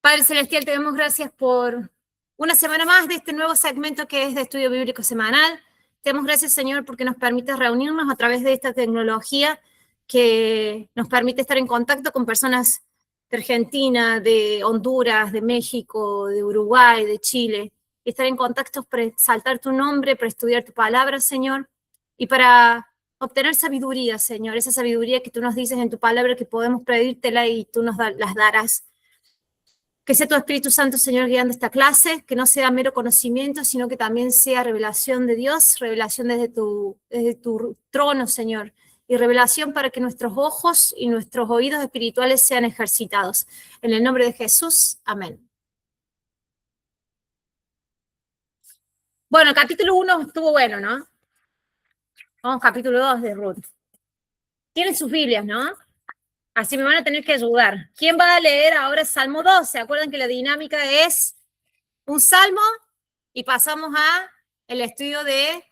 Padre Celestial, te damos gracias por una semana más de este nuevo segmento que es de Estudio Bíblico Semanal. Te damos gracias, Señor, porque nos permite reunirnos a través de esta tecnología que nos permite estar en contacto con personas de Argentina, de Honduras, de México, de Uruguay, de Chile, y estar en contacto para exaltar tu nombre, para estudiar tu palabra, Señor, y para obtener sabiduría, Señor, esa sabiduría que tú nos dices en tu palabra que podemos pedírtela y tú nos las darás. Que sea tu Espíritu Santo, Señor, guiando esta clase, que no sea mero conocimiento, sino que también sea revelación de Dios, revelación desde tu trono, Señor, y revelación para que nuestros ojos y nuestros oídos espirituales sean ejercitados. En el nombre de Jesús, amén. Bueno, el capítulo 1 estuvo bueno, ¿no? Vamos, capítulo 2 de Ruth. Tienen sus Biblias, ¿no? Así me van a tener que ayudar. ¿Quién va a leer ahora Salmo 2? ¿Se acuerdan que la dinámica es un salmo y pasamos a el estudio del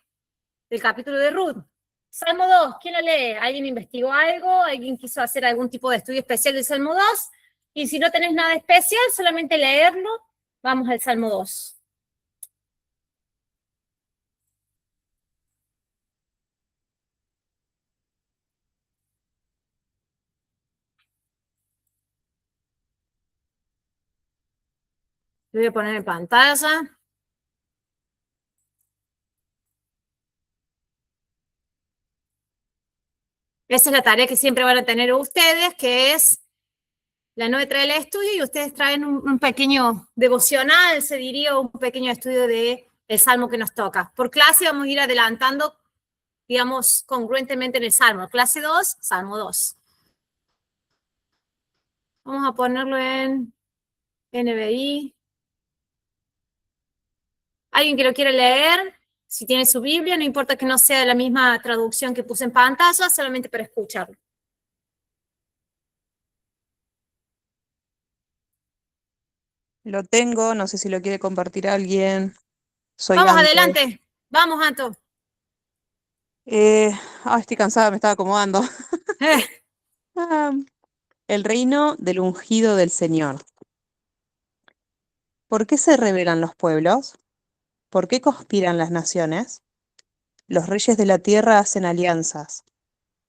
capítulo de Ruth? Salmo 2, ¿quién lo lee? ¿Alguien investigó algo? ¿Alguien quiso hacer algún tipo de estudio especial del Salmo 2? Y si no tenés nada especial, solamente leerlo, vamos al Salmo 2. Lo voy a poner en pantalla. Esa es la tarea que siempre van a tener ustedes, que es la Noe trae el estudio y ustedes traen un pequeño devocional, se diría, un pequeño estudio del Salmo que nos toca. Por clase vamos a ir adelantando, digamos, congruentemente en el Salmo. Clase 2, Salmo 2. Vamos a ponerlo en NBI. ¿Alguien que lo quiere leer? Si tiene su Biblia, no importa que no sea la misma traducción que puse en pantalla, solamente para escucharlo. Lo tengo, no sé si lo quiere compartir alguien. Soy Vamos Anto. adelante. Vamos, Anto. Estoy cansada, me estaba acomodando. El reino del ungido del Señor. ¿Por qué se rebelan los pueblos? ¿Por qué conspiran las naciones? Los reyes de la tierra hacen alianzas.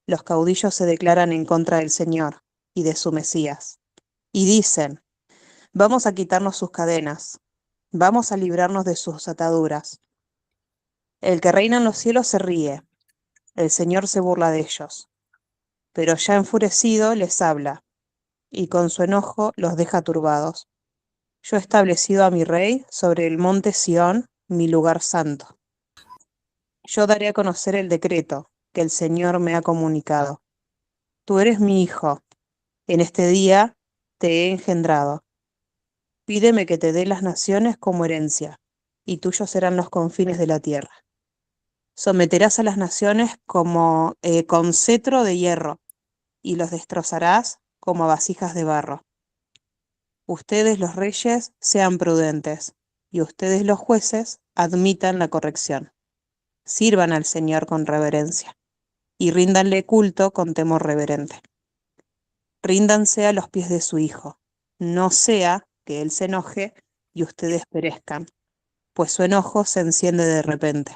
Los caudillos se declaran en contra del Señor y de su Mesías. Y dicen, vamos a quitarnos sus cadenas. Vamos a librarnos de sus ataduras. El que reina en los cielos se ríe. El Señor se burla de ellos. Pero ya enfurecido les habla, y con su enojo los deja turbados. Yo he establecido a mi rey sobre el monte Sión, mi lugar santo. Yo daré a conocer el decreto que el Señor me ha comunicado. Tú eres mi hijo, en este día te he engendrado. Pídeme que te dé las naciones como herencia, y tuyos serán los confines de la tierra. Someterás a las naciones como con cetro de hierro, y los destrozarás como a vasijas de barro. Ustedes los reyes sean prudentes, y ustedes los jueces admitan la corrección. Sirvan al Señor con reverencia, y ríndanle culto con temor reverente. Ríndanse a los pies de su Hijo, no sea que Él se enoje y ustedes perezcan, pues su enojo se enciende de repente.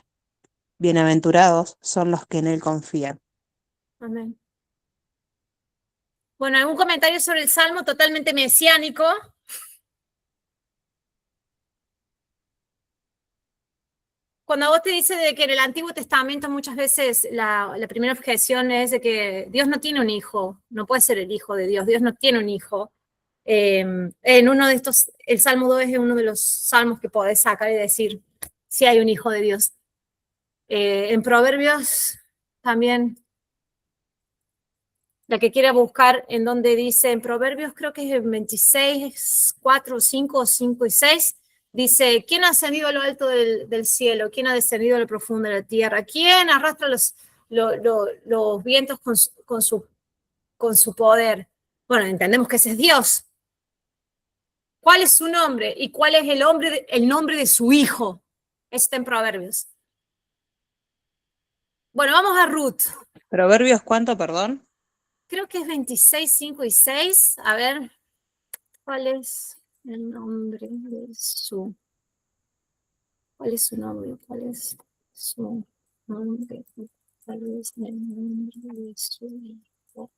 Bienaventurados son los que en Él confían. Amén. Bueno, ¿algún comentario sobre el Salmo totalmente mesiánico? Cuando vos te dice de que en el Antiguo Testamento muchas veces la primera objeción es de que Dios no tiene un hijo, no puede ser el hijo de Dios, Dios no tiene un hijo. En uno de estos, el Salmo 2 es uno de los salmos que podés sacar y decir si hay un hijo de Dios. En Proverbios también, la que quiera buscar en donde dice, en Proverbios creo que es el 26, 4, 5, 5 y 6, dice, ¿quién ha ascendido a lo alto del cielo? ¿Quién ha descendido a lo profundo de la tierra? ¿Quién arrastra los vientos con su poder? Bueno, entendemos que ese es Dios. ¿Cuál es su nombre? ¿Y cuál es el nombre de su hijo? Está en Proverbios. Bueno, vamos a Ruth. ¿Proverbios cuánto, perdón? Creo que es 26, 5 y 6. A ver, ¿cuál es? el nombre de su... ¿Cuál es su nombre? ¿Cuál es su nombre? ¿Cuál es el nombre de su hijo?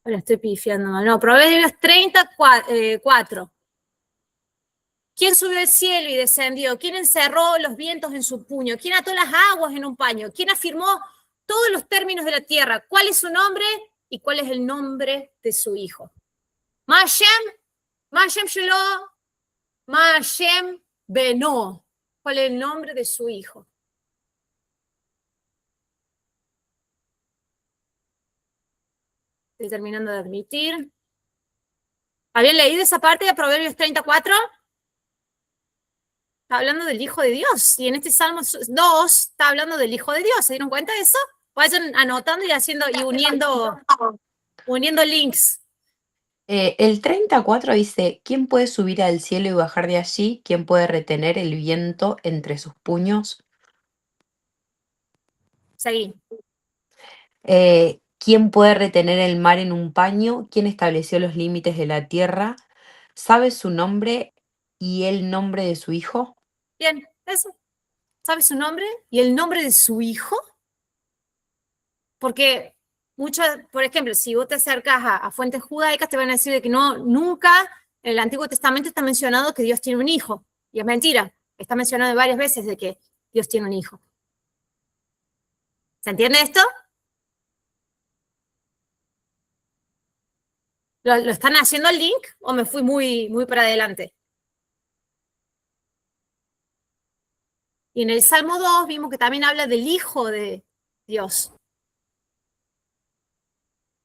Ahora estoy pifiando mal. No, Proverbios 34. ¿Quién subió al cielo y descendió? ¿Quién encerró los vientos en su puño? ¿Quién ató las aguas en un paño? ¿Quién afirmó todos los términos de la tierra? ¿Cuál es su nombre y cuál es el nombre de su hijo? Mashem, Mashem Shelo, Mashem Beno. ¿Cuál es el nombre de su hijo? Estoy terminando de admitir. ¿Habían leído esa parte de Proverbios 34? Está hablando del Hijo de Dios. Y en este Salmo 2 está hablando del Hijo de Dios. ¿Se dieron cuenta de eso? Vayan anotando y haciendo y uniendo links. El 34 dice, ¿quién puede subir al cielo y bajar de allí? ¿Quién puede retener el viento entre sus puños? Seguí. ¿Quién puede retener el mar en un paño? ¿Quién estableció los límites de la tierra? ¿Sabe su nombre y el nombre de su hijo? Bien, eso. ¿Sabe su nombre y el nombre de su hijo? Porque por ejemplo, si vos te acercas a fuentes judaicas, te van a decir de que no, nunca en el Antiguo Testamento está mencionado que Dios tiene un hijo. Y es mentira. Está mencionado varias veces de que Dios tiene un hijo. ¿Se entiende esto? ¿Lo están haciendo el link o me fui muy para adelante? Y en el Salmo 2 vimos que también habla del Hijo de Dios.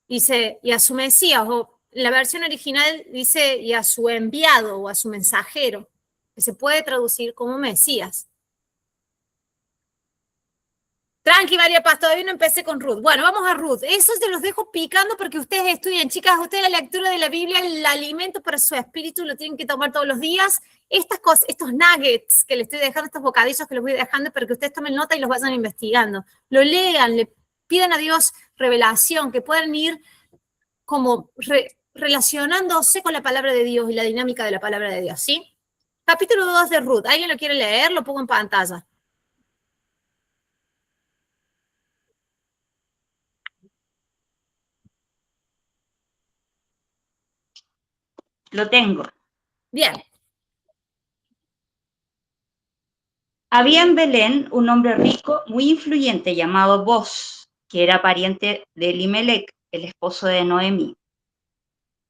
Dice, y a su Mesías, o la versión original dice, y a su enviado o a su mensajero, que se puede traducir como Mesías. Tranqui, María Paz, todavía no empecé con Ruth. Bueno, vamos a Ruth. Eso se los dejo picando porque ustedes estudian. Chicas, ustedes la lectura de la Biblia, el alimento para su espíritu, lo tienen que tomar todos los días. Estas cosas, estos nuggets que les estoy dejando, estos bocadillos que les voy dejando para que ustedes tomen nota y los vayan investigando. Lo lean, le pidan a Dios revelación, que puedan ir como relacionándose con la palabra de Dios y la dinámica de la palabra de Dios, ¿sí? Capítulo 2 de Ruth. ¿Alguien lo quiere leer? Lo pongo en pantalla. Lo tengo. Bien. Había en Belén un hombre rico muy influyente llamado Boz, que era pariente de Elimelec, el esposo de Noemí.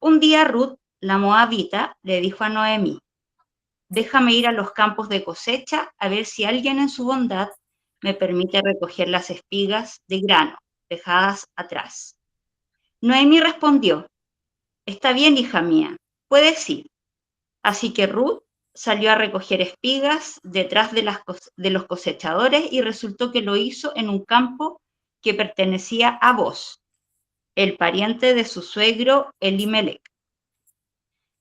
Un día Ruth, la moabita, le dijo a Noemí, déjame ir a los campos de cosecha a ver si alguien en su bondad me permite recoger las espigas de grano dejadas atrás. Noemí respondió, está bien, hija mía, puedes ir. Así que Ruth salió a recoger espigas detrás de los cosechadores y resultó que lo hizo en un campo que pertenecía a Boz, el pariente de su suegro Elimelec.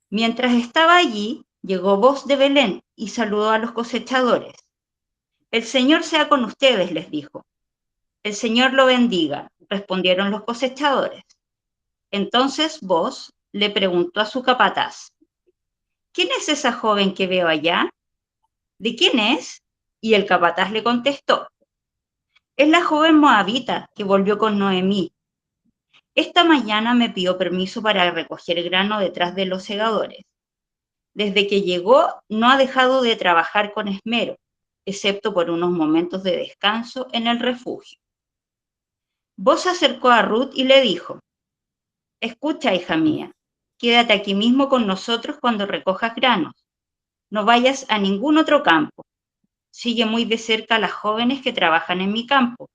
Mientras estaba allí, llegó Boz de Belén y saludó a los cosechadores. El Señor sea con ustedes, les dijo. El Señor lo bendiga, respondieron los cosechadores. Entonces Boz le preguntó a su capataz, ¿quién es esa joven que veo allá? ¿De quién es? Y el capataz le contestó, es la joven moabita que volvió con Noemí. Esta mañana me pidió permiso para recoger grano detrás de los segadores. Desde que llegó no ha dejado de trabajar con esmero, excepto por unos momentos de descanso en el refugio. Boz se acercó a Ruth y le dijo, escucha, hija mía, quédate aquí mismo con nosotros cuando recojas granos. No vayas a ningún otro campo. Sigue muy de cerca a las jóvenes que trabajan en mi campo.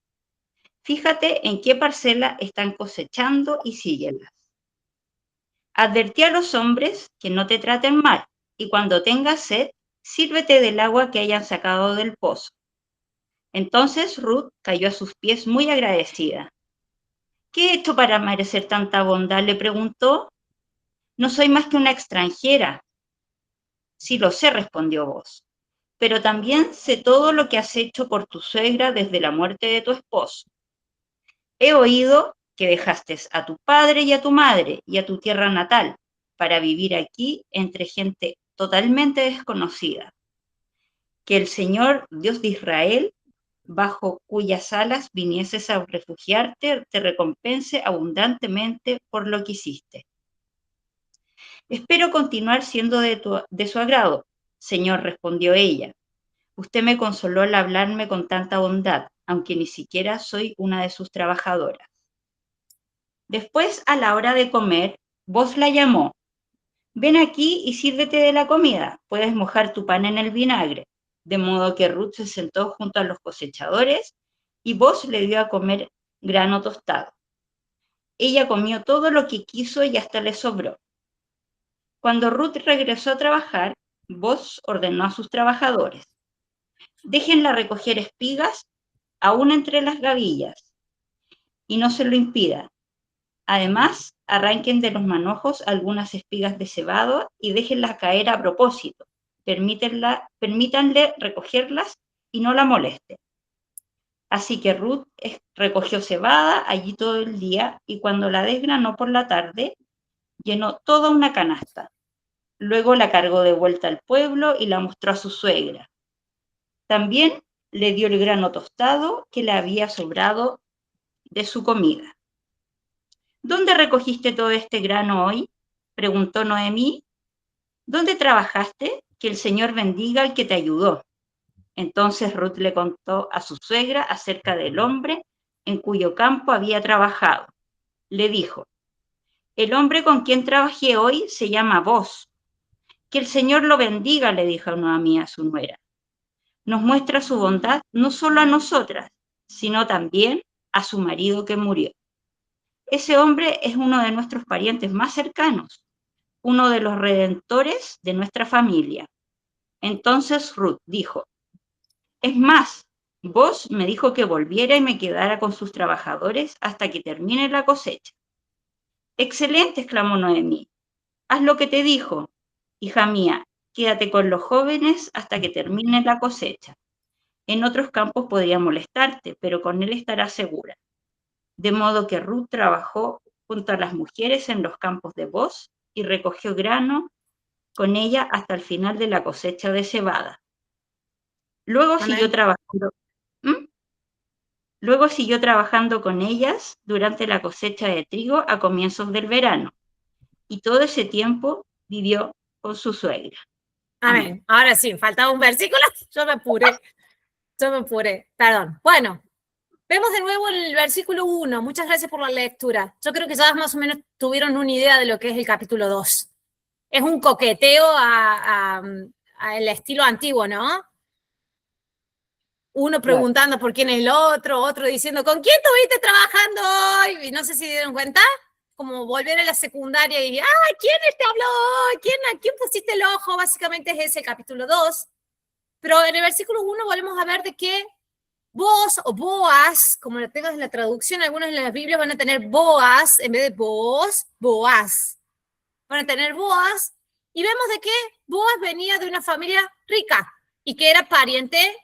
Fíjate en qué parcela están cosechando y síguelas. Advertí a los hombres que no te traten mal, y cuando tengas sed, sírvete del agua que hayan sacado del pozo. Entonces Ruth cayó a sus pies muy agradecida. ¿Qué he hecho para merecer tanta bondad?, le preguntó. No soy más que una extranjera. Sí lo sé, respondió Boz, pero también sé todo lo que has hecho por tu suegra desde la muerte de tu esposo. He oído que dejaste a tu padre y a tu madre y a tu tierra natal para vivir aquí entre gente totalmente desconocida. Que el Señor, Dios de Israel, bajo cuyas alas vinieses a refugiarte, te recompense abundantemente por lo que hiciste. Espero continuar siendo de su agrado, Señor, respondió ella. Usted me consoló al hablarme con tanta bondad, aunque ni siquiera soy una de sus trabajadoras. Después, a la hora de comer, Boaz la llamó. Ven aquí y sírvete de la comida. Puedes mojar tu pan en el vinagre. De modo que Ruth se sentó junto a los cosechadores y Boaz le dio a comer grano tostado. Ella comió todo lo que quiso y hasta le sobró. Cuando Ruth regresó a trabajar, Boaz ordenó a sus trabajadores: déjenla recoger espigas aún entre las gavillas y no se lo impidan. Además, arranquen de los manojos algunas espigas de cebada y déjenlas caer a propósito. Permítanle recogerlas y no la molesten. Así que Ruth recogió cebada allí todo el día y cuando la desgranó por la tarde, llenó toda una canasta. Luego la cargó de vuelta al pueblo y la mostró a su suegra. También le dio el grano tostado que le había sobrado de su comida. ¿Dónde recogiste todo este grano hoy?, preguntó Noemí. ¿Dónde trabajaste? Que el Señor bendiga al que te ayudó. Entonces Ruth le contó a su suegra acerca del hombre en cuyo campo había trabajado. Le dijo: el hombre con quien trabajé hoy se llama Boaz. Que el Señor lo bendiga, le dijo Noemí a su nuera. Nos muestra su bondad no solo a nosotras, sino también a su marido que murió. Ese hombre es uno de nuestros parientes más cercanos, uno de los redentores de nuestra familia. Entonces Ruth dijo: es más, Boaz me dijo que volviera y me quedara con sus trabajadores hasta que termine la cosecha. Excelente, exclamó Noemí. Haz lo que te dijo, hija mía, quédate con los jóvenes hasta que termine la cosecha. En otros campos podría molestarte, pero con él estarás segura. De modo que Ruth trabajó junto a las mujeres en los campos de Boaz y recogió grano con ella hasta el final de la cosecha de cebada. Luego siguió trabajando con ellas durante la cosecha de trigo a comienzos del verano, y todo ese tiempo vivió con su suegra. Amén. Ahora sí, faltaba un versículo. Yo me apuré. Perdón. Bueno, vemos de nuevo el versículo 1. Muchas gracias por la lectura. Yo creo que ya más o menos tuvieron una idea de lo que es el capítulo 2. Es un coqueteo al estilo antiguo, ¿no? Uno preguntando por quién es el otro diciendo, ¿con quién estuviste trabajando hoy? Y no sé si dieron cuenta, como volver a la secundaria y, ¿quién te habló hoy? ¿A quién pusiste el ojo? Básicamente es ese el capítulo 2. Pero en el versículo 1 volvemos a ver de que Boaz o Boaz, como lo tengas en la traducción, algunas de las Biblias van a tener Boaz en vez de Boaz, Boaz. Van a tener Boaz, y vemos de que Boaz venía de una familia rica y que era pariente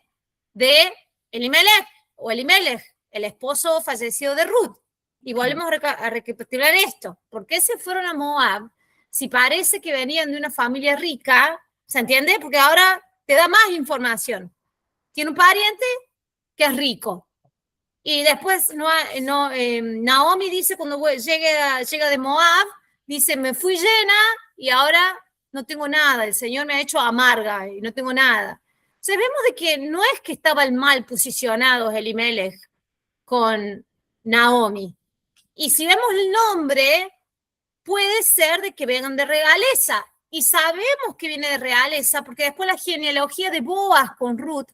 de Elimelech, el esposo fallecido de Ruth. Y volvemos a recapitular esto. ¿Por qué se fueron a Moab si parece que venían de una familia rica? ¿Se entiende? Porque ahora te da más información. Tiene un pariente que es rico. Y después Naomi dice, cuando llega de Moab, dice, me fui llena y ahora no tengo nada. El Señor me ha hecho amarga y no tengo nada. Entonces vemos de que no es que estaban mal posicionados Elimelech con Naomi. Y si vemos el nombre, puede ser de que vengan de realeza. Y sabemos que viene de realeza porque después la genealogía de Boaz con Ruth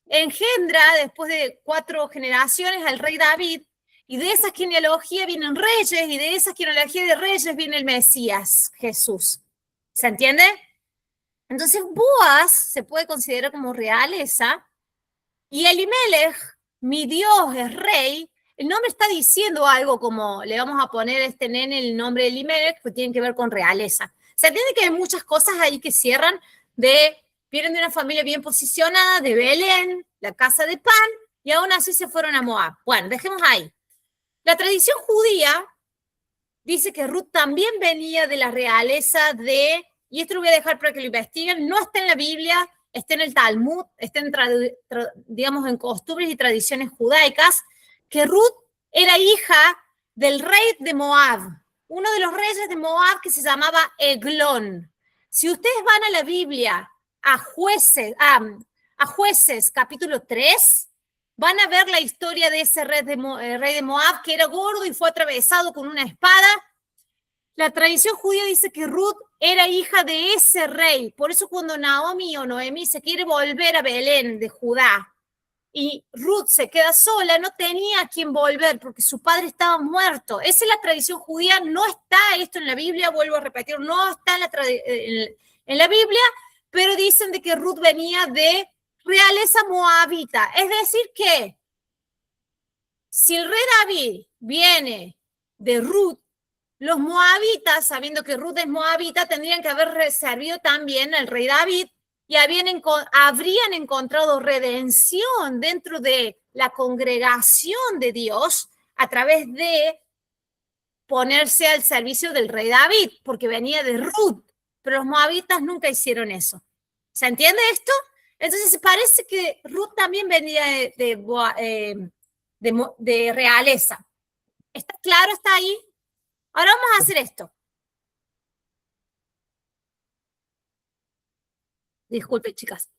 engendra después de 4 generaciones al rey David, y de esa genealogía vienen reyes, y de esa genealogía de reyes viene el Mesías, Jesús. ¿Se entiende? Entonces Boaz se puede considerar como realeza, y Elimelech, mi Dios es rey. El nombre está diciendo algo como, le vamos a poner a este nene el nombre de Elimelech, que tiene que ver con realeza. Se entiende que hay muchas cosas ahí que cierran vienen de una familia bien posicionada, de Belén, la casa de pan, y aún así se fueron a Moab. Bueno, dejemos ahí. La tradición judía dice que Ruth también venía de la realeza de, y esto lo voy a dejar para que lo investiguen, no está en la Biblia, está en el Talmud, está en, digamos, en costumbres y tradiciones judaicas, que Ruth era hija del rey de Moab, uno de los reyes de Moab que se llamaba Eglón. Si ustedes van a la Biblia, a Jueces capítulo 3, van a ver la historia de ese rey de Moab que era gordo y fue atravesado con una espada. La tradición judía dice que Ruth era hija de ese rey. Por eso cuando Naomi o Noemí se quiere volver a Belén de Judá y Ruth se queda sola, no tenía a quien volver porque su padre estaba muerto. Esa es la tradición judía. No está esto en la Biblia, vuelvo a repetir, no está en la Biblia, pero dicen de que Ruth venía de realeza moabita. Es decir que si el rey David viene de Ruth, los moabitas, sabiendo que Ruth es moabita, tendrían que haber servido también al rey David y habrían encontrado redención dentro de la congregación de Dios a través de ponerse al servicio del rey David, porque venía de Ruth, pero los moabitas nunca hicieron eso. ¿Se entiende esto? Entonces parece que Ruth también venía de realeza. ¿Está claro? ¿Está ahí? Ahora vamos a hacer esto. Disculpen, chicas.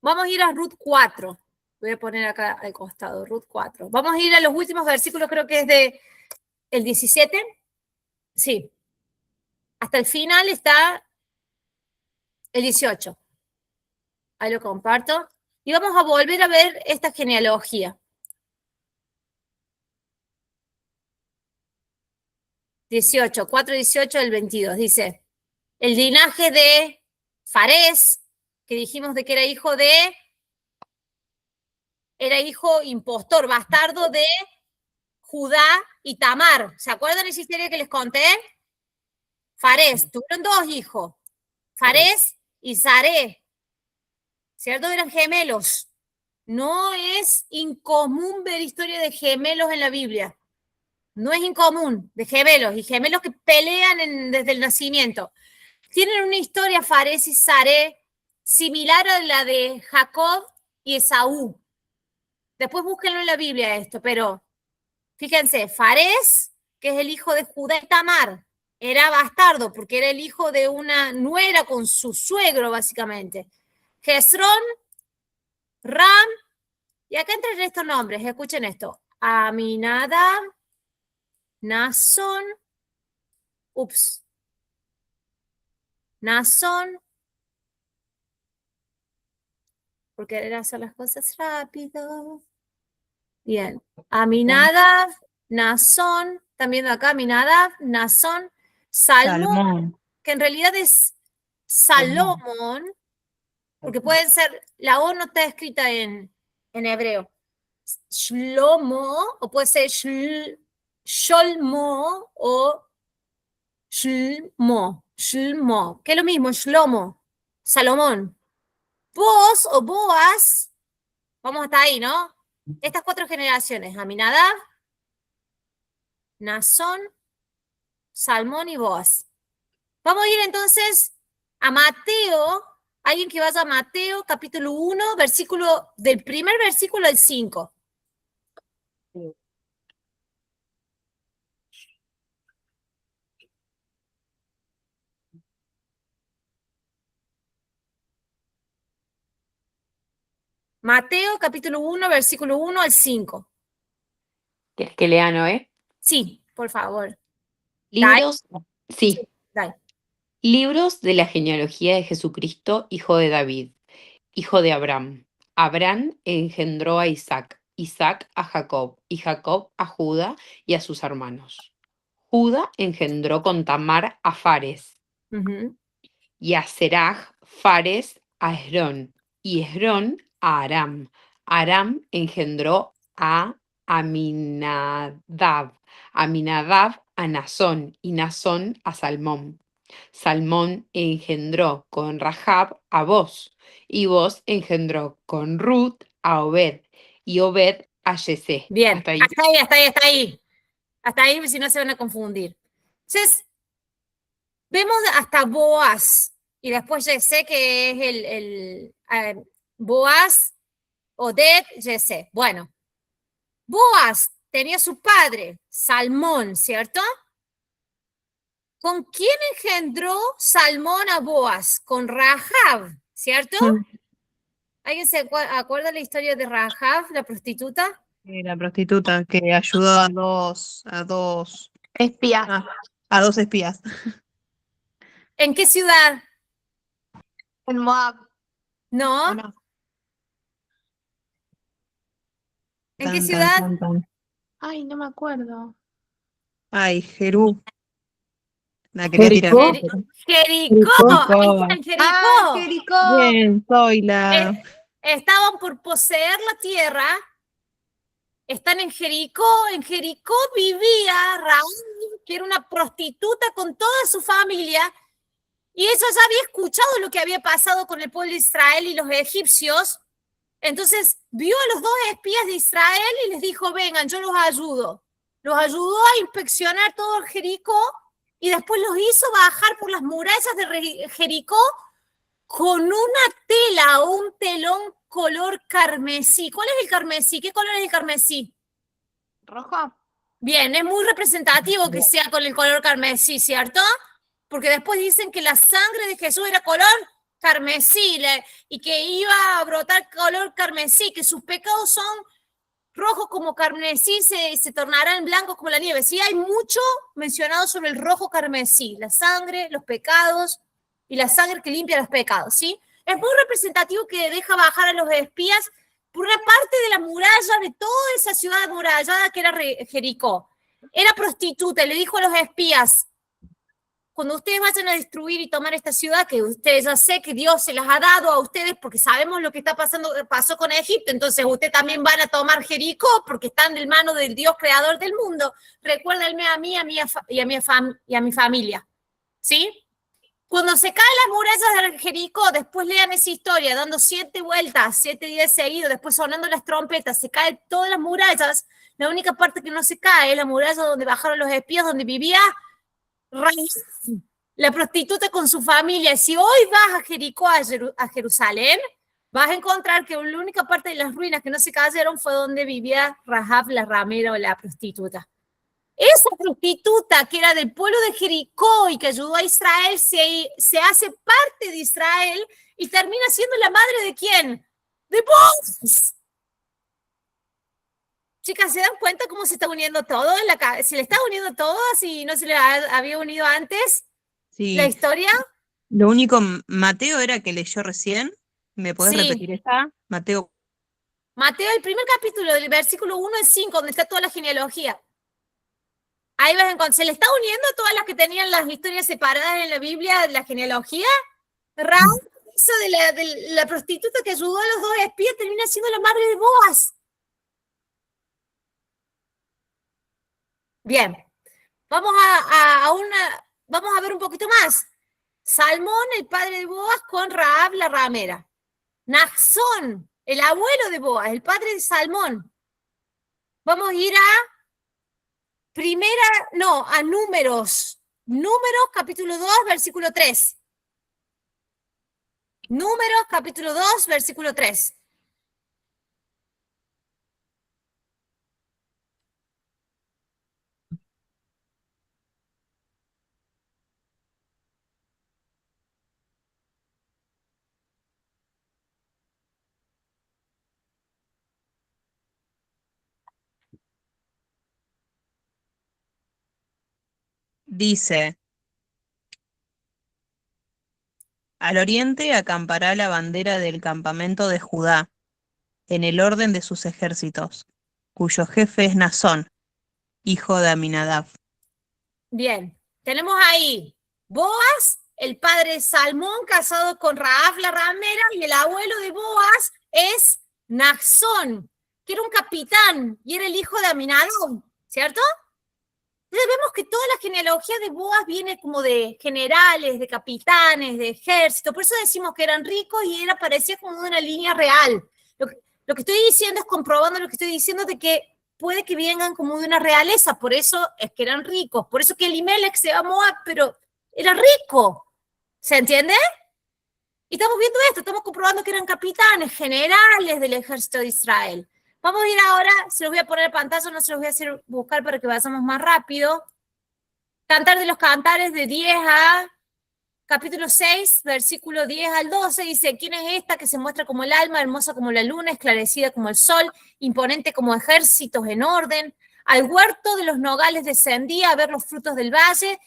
Vamos a ir a Ruth 4. Voy a poner acá al costado, Ruth 4. Vamos a ir a los últimos versículos, creo que es de el 17. Sí. Hasta el final está el 18. Ahí lo comparto. Y vamos a volver a ver esta genealogía. 18, 4:18 del 22. Dice, el linaje de Farés, que dijimos de que era hijo impostor, bastardo de Judá y Tamar. ¿Se acuerdan esa historia que les conté? Farés, tuvieron dos hijos, Farés y Saré, ¿cierto? Eran gemelos. No es incomún ver historia de gemelos en la Biblia. No es incomún, de gemelos, y gemelos que pelean desde el nacimiento. Tienen una historia, Farés y Saré, similar a la de Jacob y Esaú. Después búsquenlo en la Biblia esto, pero fíjense, Farés, que es el hijo de Judá y Tamar, era bastardo porque era el hijo de una nuera con su suegro, básicamente. Hezrón, Ram, y acá entran estos nombres, escuchen esto. Aminadab, Naasón, Naasón, porque querer hacer las cosas rápido. Bien, Aminadab, Naasón, también acá Aminadab, Naasón, Salmón, que en realidad es Salomón, porque pueden ser, la O no está escrita en hebreo. Shlomo, o puede ser Sholmo o Shlmo, que es lo mismo, Shlomo, Salomón. Boaz o Boaz, vamos hasta ahí, ¿no? Estas 4 generaciones, Aminadab, Naasón, Salmón y Boaz. Vamos a ir entonces a Mateo, alguien que vaya a Mateo capítulo 1, del primer versículo al 5. Mateo capítulo 1, versículo 1 al 5. ¿Quieres que lea, Noé? Sí, por favor. Libros, sí. Dale. Libros de la genealogía de Jesucristo, hijo de David, hijo de Abraham. Abraham engendró a Isaac, Isaac a Jacob, y Jacob a Judá y a sus hermanos. Judá engendró con Tamar a Fares, y a Seraj, Fares a Esrón, y Esrón a Aram. Aram engendró a Aminadab, Aminadab a Nazón, y Nazón a Salmón. Salmón engendró con Rahab a Boz, y Boz engendró con Ruth a Obed, y Obed a Yesé. Bien, hasta ahí. Hasta ahí, si no se van a confundir. Entonces, vemos hasta Boaz, y después Yesé, que es Boaz, Oded, Yesé. Bueno, Boaz tenía su padre, Salmón, ¿cierto? ¿Con quién engendró Salmón a Boaz? Con Rahab, ¿cierto? ¿Alguien se acuerda la historia de Rahab, la prostituta? La prostituta que ayudó Espía. a dos espías. ¿En qué ciudad? En Moab. ¿No? ¿O no? ¿En qué Tan, ciudad? tan, tan, tan. Ay, no me acuerdo. Ay, Jerú. La quería tirar. ¿Jericó? Jericó. Ahí está, en Jericó. ¡Ah, Jericó! Bien, soy la... Estaban por poseer la tierra. Están en Jericó. En Jericó vivía Raúl, que era una prostituta con toda su familia. Y ella ya había escuchado lo que había pasado con el pueblo de Israel y los egipcios. Entonces vio a los dos espías de Israel y les dijo, vengan, yo los ayudo. Los ayudó a inspeccionar todo Jericó y después los hizo bajar por las murallas de Jericó con una tela o un telón color carmesí. ¿Cuál es el carmesí? ¿Qué color es el carmesí? ¿Rojo? Bien, es muy representativo que sea con el color carmesí, ¿cierto? Porque después dicen que la sangre de Jesús era color carmesí y que iba a brotar color carmesí, que sus pecados son rojos como carmesí, se tornarán blancos como la nieve. Sí, hay mucho mencionado sobre el rojo carmesí, la sangre, los pecados y la sangre que limpia los pecados, ¿sí? Es muy representativo que deja bajar a los espías por una parte de la muralla de toda esa ciudad amurallada que era Jericó. Era prostituta y le dijo a los espías, cuando ustedes vayan a destruir y tomar esta ciudad, que ustedes ya sé que Dios se las ha dado a ustedes porque sabemos lo que pasó con Egipto, entonces ustedes también van a tomar Jericó porque están en mano del Dios creador del mundo. Recuérdenme a mí y a mi familia, ¿sí? Cuando se caen las murallas de Jericó, después lean esa historia, dando 7 vueltas, 7 días seguidos, después sonando las trompetas, se caen todas las murallas. La única parte que no se cae es la muralla donde bajaron los espías, donde vivía la prostituta con su familia. Si hoy vas a Jericó, a Jerusalén, vas a encontrar que la única parte de las ruinas que no se cayeron fue donde vivía Rahab, la ramera o la prostituta. Esa prostituta que era del pueblo de Jericó y que ayudó a Israel se hace parte de Israel y termina siendo la madre ¿de quién? De Boaz. Chicas, ¿se dan cuenta cómo se está uniendo todo? ¿Se le está uniendo todo si no se le había unido antes Sí. la historia? Lo único, Mateo era que leyó recién. ¿Me podés Sí. repetir esta? Mateo. Mateo, el primer capítulo, del versículo 1 al 5, donde está toda la genealogía. Ahí vas a encontrar, ¿se le está uniendo a todas las que tenían las historias separadas en la Biblia, la genealogía? Raúl, eso de la prostituta que ayudó a los dos espías, termina siendo la madre de Boaz. Bien, vamos vamos a ver un poquito más. Salmón, el padre de Boaz, con Rahab, la ramera. Naxón, el abuelo de Boaz, el padre de Salmón. Vamos a ir a Números. Números, capítulo 2, versículo 3. Números, capítulo 2, versículo 3. Dice, al oriente acampará la bandera del campamento de Judá, en el orden de sus ejércitos, cuyo jefe es Nazón, hijo de Aminadab. Bien, tenemos ahí Boaz, el padre de Salmón, casado con Rahab la ramera, y el abuelo de Boaz es Naxón, que era un capitán y era el hijo de Aminadab, ¿cierto? Entonces vemos que toda la genealogía de Boaz viene como de generales, de capitanes, de ejército, por eso decimos que eran ricos y parecía como una línea real. Lo que estoy diciendo es comprobando lo que estoy diciendo de que puede que vengan como de una realeza, por eso es que eran ricos, por eso que Elimelech se va a Moab, pero era rico, ¿se entiende? Y estamos viendo esto, estamos comprobando que eran capitanes, generales del ejército de Israel. Vamos a ir ahora, se los voy a poner en pantalla, no se los voy a hacer buscar para que vayamos más rápido. Cantar de los Cantares de 10 a capítulo 6, versículo 10 al 12, dice, ¿quién es esta que se muestra como el alma, hermosa como la luna, esclarecida como el sol, imponente como ejércitos en orden? Al huerto de los nogales descendía a ver los frutos del valle,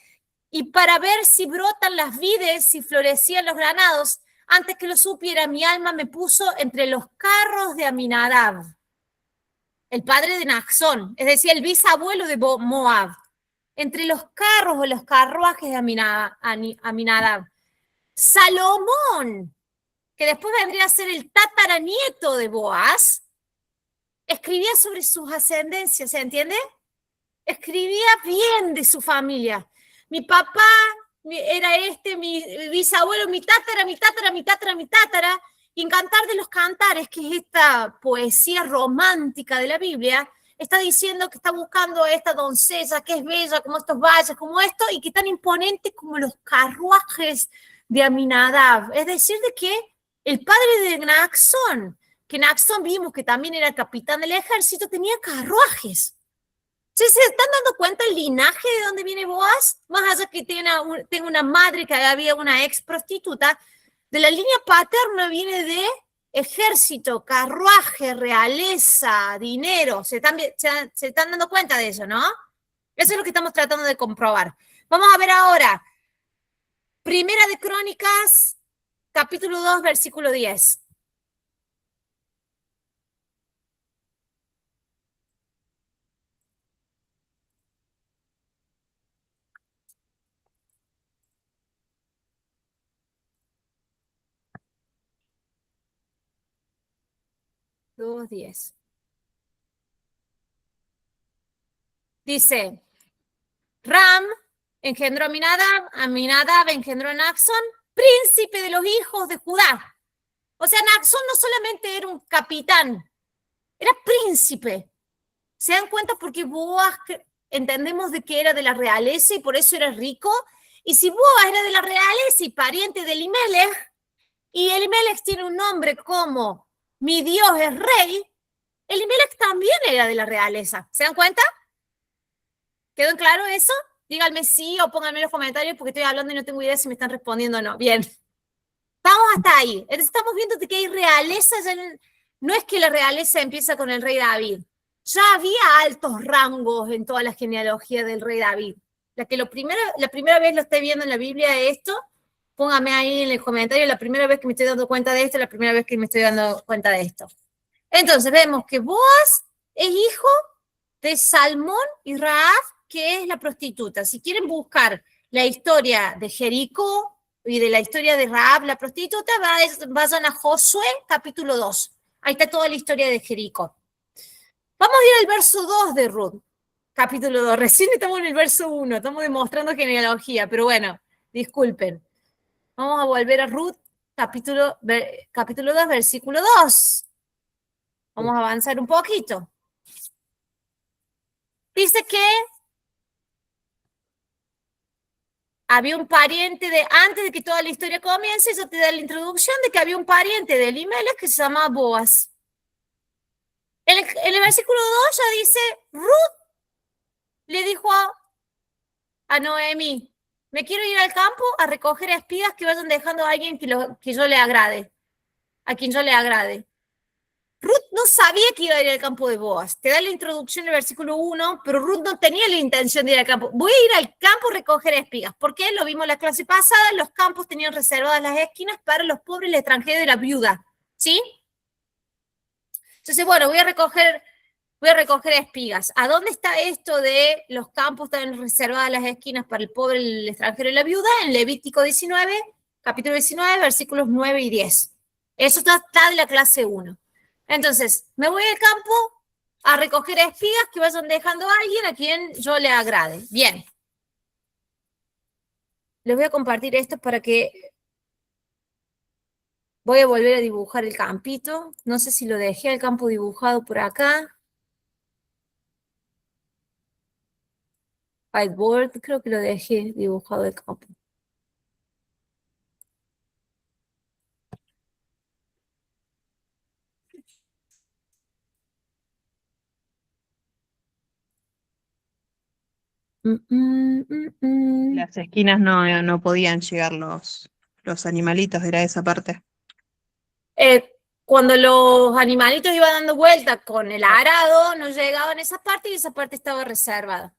y para ver si brotan las vides, si florecían los granados. Antes que lo supiera, mi alma me puso entre los carros de Aminadab, el padre de Naxón, es decir, el bisabuelo de Moab. Entre los carros o los carruajes de Aminadab. Salomón, que después vendría a ser el tataranieto de Boaz, escribía sobre sus ascendencias, ¿se entiende? Escribía bien de su familia. Mi papá era mi bisabuelo, mi tátara, y en Cantar de los Cantares, que es esta poesía romántica de la Biblia, está diciendo que está buscando a esta doncella que es bella como estos valles, como esto, y que tan imponente como los carruajes de Aminadab. Es decir, de que el padre de Naxón, que Naxón vimos que también era capitán del ejército, tenía carruajes. ¿Sí se están dando cuenta el linaje de dónde viene Boaz? Más allá que tenga una madre que había una ex prostituta, de la línea paterna viene de ejército, carruaje, realeza, dinero. Se están dando cuenta de eso, ¿no? Eso es lo que estamos tratando de comprobar. Vamos a ver ahora. Primera de Crónicas, capítulo 2, versículo 10. Dice, Ram engendró a Aminadab, Aminadab engendró a Naxón, príncipe de los hijos de Judá. O sea, Naxón no solamente era un capitán, era príncipe. ¿Se dan cuenta? Porque Boaz entendemos de que era de la realeza y por eso era rico. Y si Boaz era de la realeza y pariente de Elimelech, y Elimelech tiene un nombre como mi Dios es rey, Elimelech también era de la realeza. ¿Se dan cuenta? ¿Quedó en claro eso? Díganme sí o pónganme en los comentarios porque estoy hablando y no tengo idea si me están respondiendo o no. Bien. Estamos hasta ahí. Entonces estamos viendo que hay realeza. No es que la realeza empieza con el rey David. Ya había altos rangos en toda la genealogía del rey David. La primera vez lo esté viendo en la Biblia esto, póngame ahí en el comentario la primera vez que me estoy dando cuenta de esto, la primera vez que me estoy dando cuenta de esto. Entonces vemos que Boaz es hijo de Salmón y Raab, que es la prostituta. Si quieren buscar la historia de Jericó y de la historia de Raab, la prostituta, vayan a Josué, capítulo 2. Ahí está toda la historia de Jericó. Vamos a ir al verso 2 de Ruth, capítulo 2. Recién estamos en el verso 1, estamos demostrando genealogía, pero bueno, disculpen. Vamos a volver a Ruth, capítulo 2, versículo 2. Vamos a avanzar un poquito. Dice que había un pariente antes de que toda la historia comience, eso te da la introducción de que había un pariente de Elimelech que se llama Boaz. En el versículo 2 ya dice, Ruth le dijo a Noemí, me quiero ir al campo a recoger espigas que vayan dejando a alguien que yo le agrade, a quien yo le agrade. Ruth no sabía que iba a ir al campo de Boaz. Te da la introducción del versículo 1, pero Ruth no tenía la intención de ir al campo. Voy a ir al campo a recoger espigas. ¿Por qué? Lo vimos en la clase pasada, los campos tenían reservadas las esquinas para los pobres, el extranjero y la viuda. ¿Sí? Entonces, bueno, voy a recoger espigas. ¿A dónde está esto de los campos están reservadas las esquinas para el pobre, el extranjero y la viuda? En Levítico 19, capítulo 19, versículos 9 y 10. Eso está de la clase 1. Entonces, me voy al campo a recoger espigas que vayan dejando a alguien a quien yo le agrade. Bien. Les voy a compartir esto para que... Voy a volver a dibujar el campito. No sé si lo dejé el campo dibujado por acá. Whiteboard, creo que lo dejé dibujado el campo. Las esquinas no podían llegar los animalitos, era esa parte. Cuando los animalitos iban dando vueltas con el arado, no llegaban a esa parte y esa parte estaba reservada.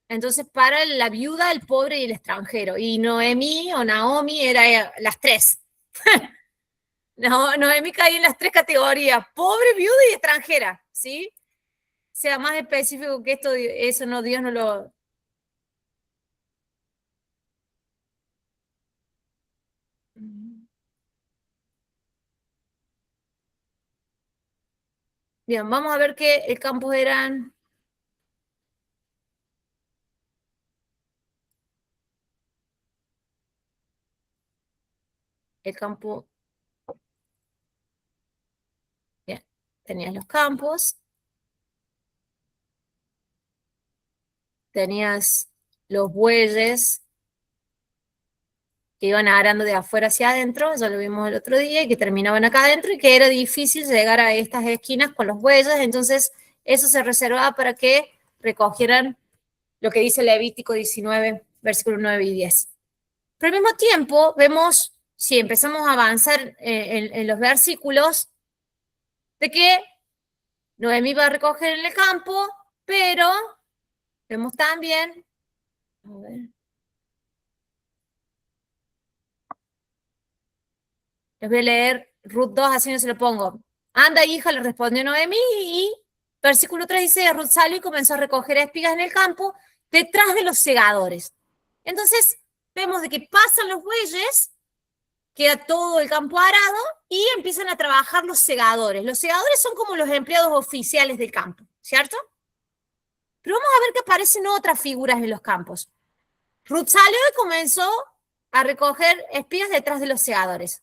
Entonces, para la viuda, el pobre y el extranjero. Y Noemí o Naomi era las tres. No, Noemí caía en las tres categorías: pobre, viuda y extranjera, ¿sí? Sea más específico que esto, eso no, Dios no lo... Bien, vamos a ver qué el campo eran. El campo... Bien, tenías los campos. Tenías los bueyes que iban arando de afuera hacia adentro, eso lo vimos el otro día, y que terminaban acá adentro, y que era difícil llegar a estas esquinas con los bueyes, entonces eso se reservaba para que recogieran lo que dice Levítico 19, versículos 9 y 10. Pero al mismo tiempo vemos, si empezamos a avanzar en los versículos, de que Noemí va a recoger en el campo, pero vemos también, a ver, les voy a leer Ruth 2, así no se lo pongo. Anda, hija, le respondió Noemí, y versículo 3 dice, Ruth salió y comenzó a recoger espigas en el campo detrás de los segadores. Entonces, vemos de que pasan los bueyes, queda todo el campo arado, y empiezan a trabajar los segadores. Los segadores son como los empleados oficiales del campo, ¿cierto? Pero vamos a ver que aparecen otras figuras en los campos. Ruth salió y comenzó a recoger espigas detrás de los segadores.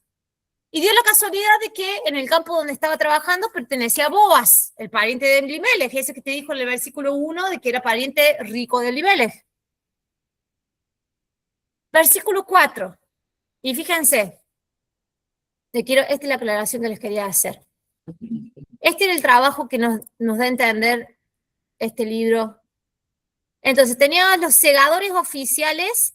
Y dio la casualidad de que en el campo donde estaba trabajando pertenecía a Boaz, el pariente de Elimelech, ese que te dijo en el versículo 1 de que era pariente rico de Elimelech. Versículo 4. Y fíjense, esta es la aclaración que les quería hacer. Este era el trabajo que nos da a entender este libro. Entonces, teníamos los segadores oficiales.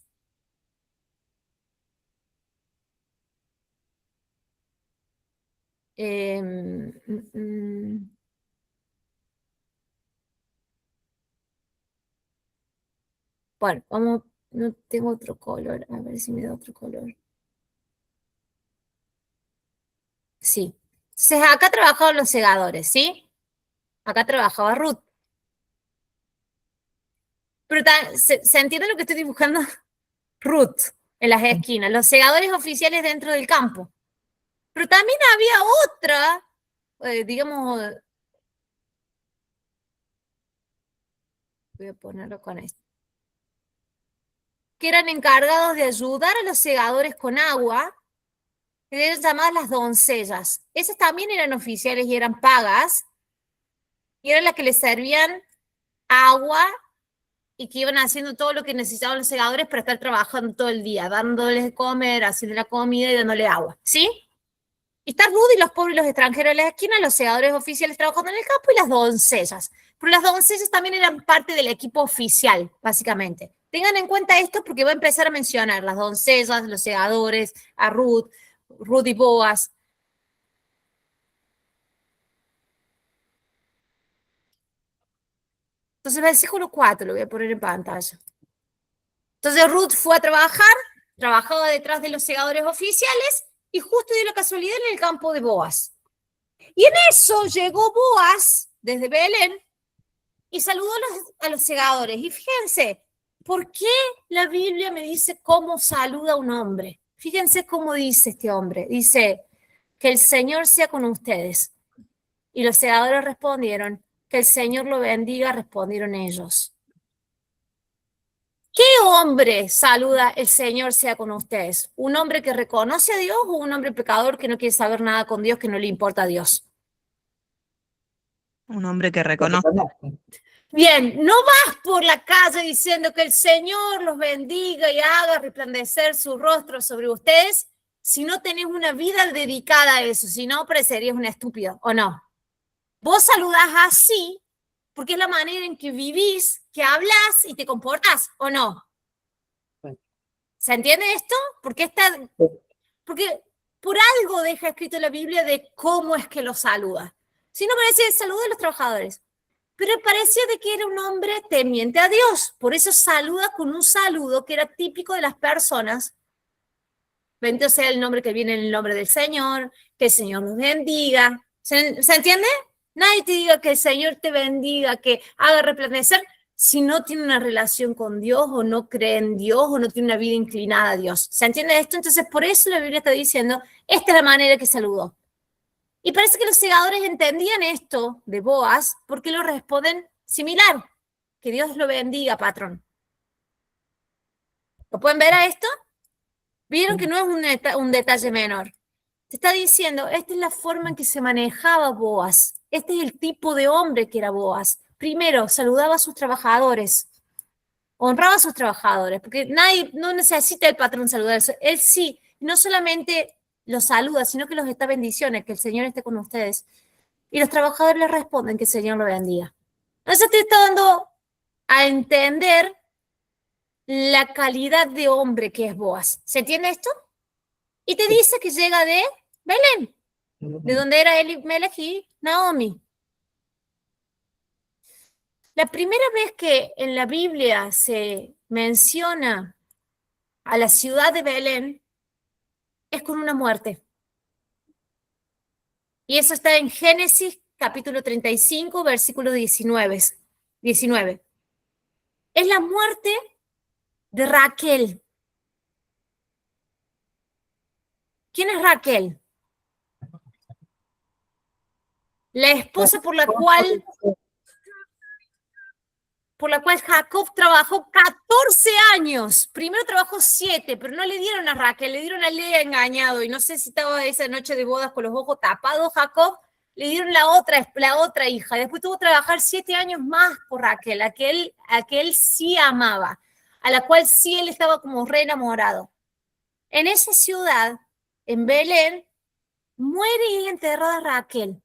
Bueno, no tengo otro color, a ver si me da otro color. Sí. Entonces, acá trabajaban los segadores, ¿sí? Acá trabajaba Ruth. Pero ¿se entiende lo que estoy dibujando? Ruth, en las esquinas, los segadores oficiales dentro del campo. Pero también había otra, digamos, voy a ponerlo con esto, que eran encargados de ayudar a los segadores con agua, que eran llamadas las doncellas. Esas también eran oficiales y eran pagas, y eran las que les servían agua y que iban haciendo todo lo que necesitaban los segadores para estar trabajando todo el día, dándoles de comer, haciendo la comida y dándole agua, ¿sí? Y está Ruth y los pobres y los extranjeros de la esquina, los segadores oficiales trabajando en el campo y las doncellas. Pero las doncellas también eran parte del equipo oficial, básicamente. Tengan en cuenta esto porque voy a empezar a mencionar las doncellas, los segadores, a Ruth y Boaz. Entonces, versículo 4 lo voy a poner en pantalla. Entonces Ruth fue a trabajar, trabajaba detrás de los segadores oficiales y justo dio la casualidad en el campo de Boaz. Y en eso llegó Boaz desde Belén y saludó a los segadores. Y fíjense, ¿por qué la Biblia me dice cómo saluda un hombre? Fíjense cómo dice este hombre. Dice, que el Señor sea con ustedes. Y los segadores respondieron, que el Señor lo bendiga, respondieron ellos. ¿Qué hombre saluda el Señor sea con ustedes? ¿Un hombre que reconoce a Dios o un hombre pecador que no quiere saber nada con Dios, que no le importa a Dios? Un hombre que reconoce. Bien, no vas por la calle diciendo que el Señor los bendiga y haga resplandecer su rostro sobre ustedes si no tenés una vida dedicada a eso, si no parecerías un estúpido, ¿o no? Vos saludás así porque es la manera en que vivís, que hablas y te comportás, ¿o no? ¿Se entiende esto? Porque por algo deja escrito en la Biblia de cómo es que los saluda. Si no parece el saludo de los trabajadores. Pero parecía de que era un hombre temiente a Dios. Por eso saluda con un saludo que era típico de las personas. Bendito sea el nombre que viene en el nombre del Señor, que el Señor los bendiga. ¿Se entiende? Nadie te diga que el Señor te bendiga, que haga resplandecer, si no tiene una relación con Dios o no cree en Dios o no tiene una vida inclinada a Dios. ¿Se entiende esto? Entonces, por eso la Biblia está diciendo, esta es la manera que saludó. Y parece que los segadores entendían esto de Boaz porque lo responden similar. Que Dios lo bendiga, patrón. ¿Lo pueden ver a esto? Vieron que no es un detalle menor. Te está diciendo, esta es la forma en que se manejaba Boaz. Este es el tipo de hombre que era Boaz. Primero, saludaba a sus trabajadores. Honraba a sus trabajadores, porque nadie, no necesita el patrón saludarse. Él sí, no solamente los saluda, sino que los está bendiciones, que el Señor esté con ustedes. Y los trabajadores le responden que el Señor lo bendiga. Entonces te está dando a entender la calidad de hombre que es Boaz. ¿Se entiende esto? Y te dice que llega de Belén, de donde era Elimelech y Naomi. La primera vez que en la Biblia se menciona a la ciudad de Belén es con una muerte. Y eso está en Génesis capítulo 35, versículo 19. Es la muerte de Raquel. ¿Quién es Raquel? La esposa por la cual Jacob trabajó 14 años. Primero trabajó 7, pero no le dieron a Raquel, le dieron a Lea engañado. Y no sé si estaba esa noche de bodas con los ojos tapados Jacob, le dieron la otra hija. Después tuvo que trabajar 7 años más por Raquel, a que él sí amaba, a la cual sí él estaba como re enamorado. En esa ciudad, en Belén, muere y es enterrada Raquel,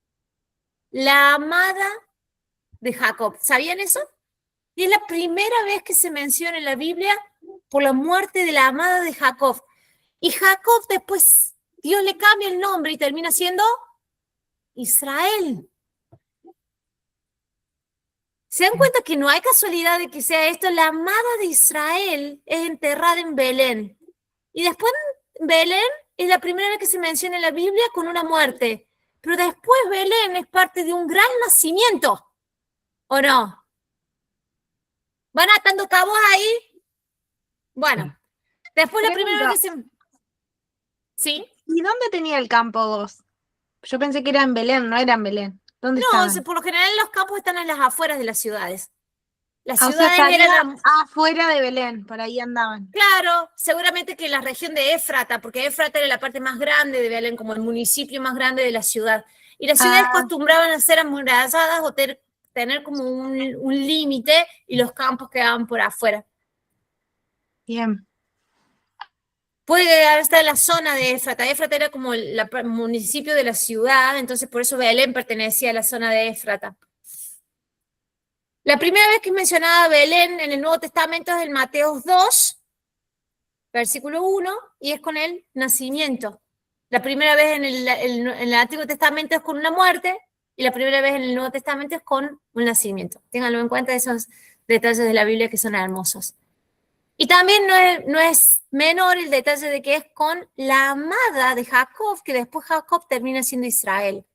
la amada de Jacob. ¿Sabían eso? Y es la primera vez que se menciona en la Biblia por la muerte de la amada de Jacob. Y Jacob después, Dios le cambia el nombre y termina siendo Israel. ¿Se dan cuenta que no hay casualidad de que sea esto? La amada de Israel es enterrada en Belén. Y después Belén es la primera vez que se menciona en la Biblia con una muerte. Pero después Belén es parte de un gran nacimiento. ¿O no? ¿Van atando cabos ahí? Bueno, después la primera vez que se... ¿Sí? ¿Y dónde tenía el campo vos? Yo pensé que era en Belén, no era en Belén. ¿Dónde No, estaban? por lo general los campos están en las afueras de las ciudades. Las O sea, ciudades estaría eran... afuera de Belén, por ahí andaban. Claro, seguramente que la región de Éfrata, porque Éfrata era la parte más grande de Belén, como el municipio más grande de la ciudad. Y las ciudades acostumbraban a ser amuralladas o tener como un límite y los campos quedaban por afuera. Bien. Puede estar en la zona de Éfrata. Éfrata era como el municipio de la ciudad, entonces por eso Belén pertenecía a la zona de Éfrata. La primera vez que es mencionada Belén en el Nuevo Testamento es en Mateo 2, versículo 1, y es con el nacimiento. La primera vez en el Antiguo Testamento es con una muerte, y la primera vez en el Nuevo Testamento es con un nacimiento. Ténganlo en cuenta, esos detalles de la Biblia que son hermosos. Y también no es menor el detalle de que es con la amada de Jacob, que después Jacob termina siendo Israel.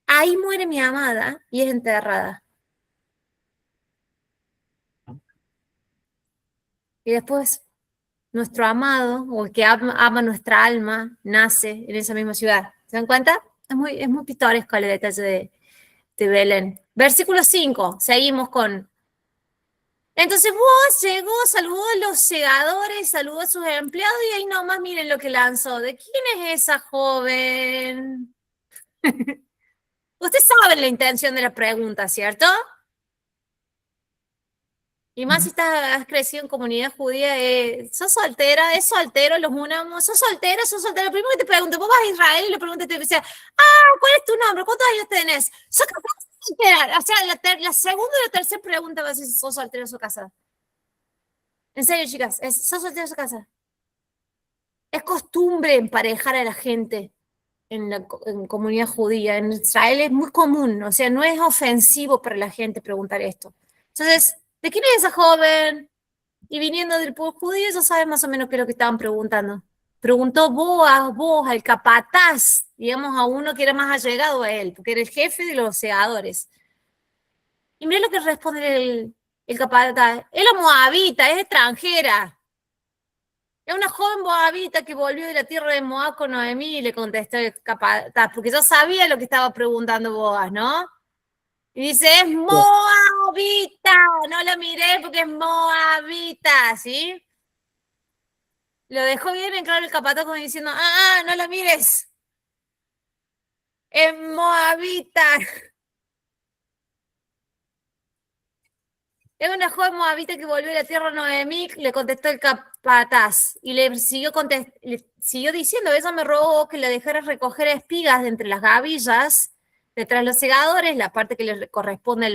Ahí muere mi amada y es enterrada. Y después nuestro amado, o el que ama nuestra alma, nace en esa misma ciudad. ¿Se dan cuenta? Es muy pintoresco el detalle de Belén. Versículo 5, seguimos con... Entonces Boaz llegó, saludó a los segadores, saludó a sus empleados y ahí nomás miren lo que lanzó. ¿De quién es esa joven? Usted sabe la intención de la pregunta, ¿cierto? Y más si has crecido en comunidad judía, sos soltera, es soltero, los unamos, sos soltera. Lo primero que te pregunto, vos vas a Israel y le preguntas, te dice, ¿cuál es tu nombre? ¿Cuántos años tenés? ¿Sos casada o soltera? O sea, la segunda y la tercera pregunta va a ser si sos soltera o sos casada. En serio, chicas, ¿sos soltera o sos casada? Es costumbre emparejar a la gente en comunidad judía. En Israel es muy común, o sea, no es ofensivo para la gente preguntar esto. Entonces, ¿de quién es esa joven? Y viniendo del pueblo judío, ya sabes más o menos qué es lo que estaban preguntando. Preguntó vos, al capataz, digamos, a uno que era más allegado a él, porque era el jefe de los segadores. Y mira lo que responde el capataz. Él es moabita, es extranjera. Es una joven moabita que volvió de la tierra de Moab con Noemí y le contestó el capataz, porque ya sabía lo que estaba preguntando Boaz, ¿no? Y dice, es moabita, no lo miré porque es moabita, ¿sí? Lo dejó bien en claro el capataz como diciendo, no lo mires, es moabita. Es una joven moabita que volvió a la tierra de Noemí, le contestó el capataz y le siguió diciendo, ella me rogó que le dejara recoger espigas de entre las gavillas, detrás de los segadores, la parte que le corresponde a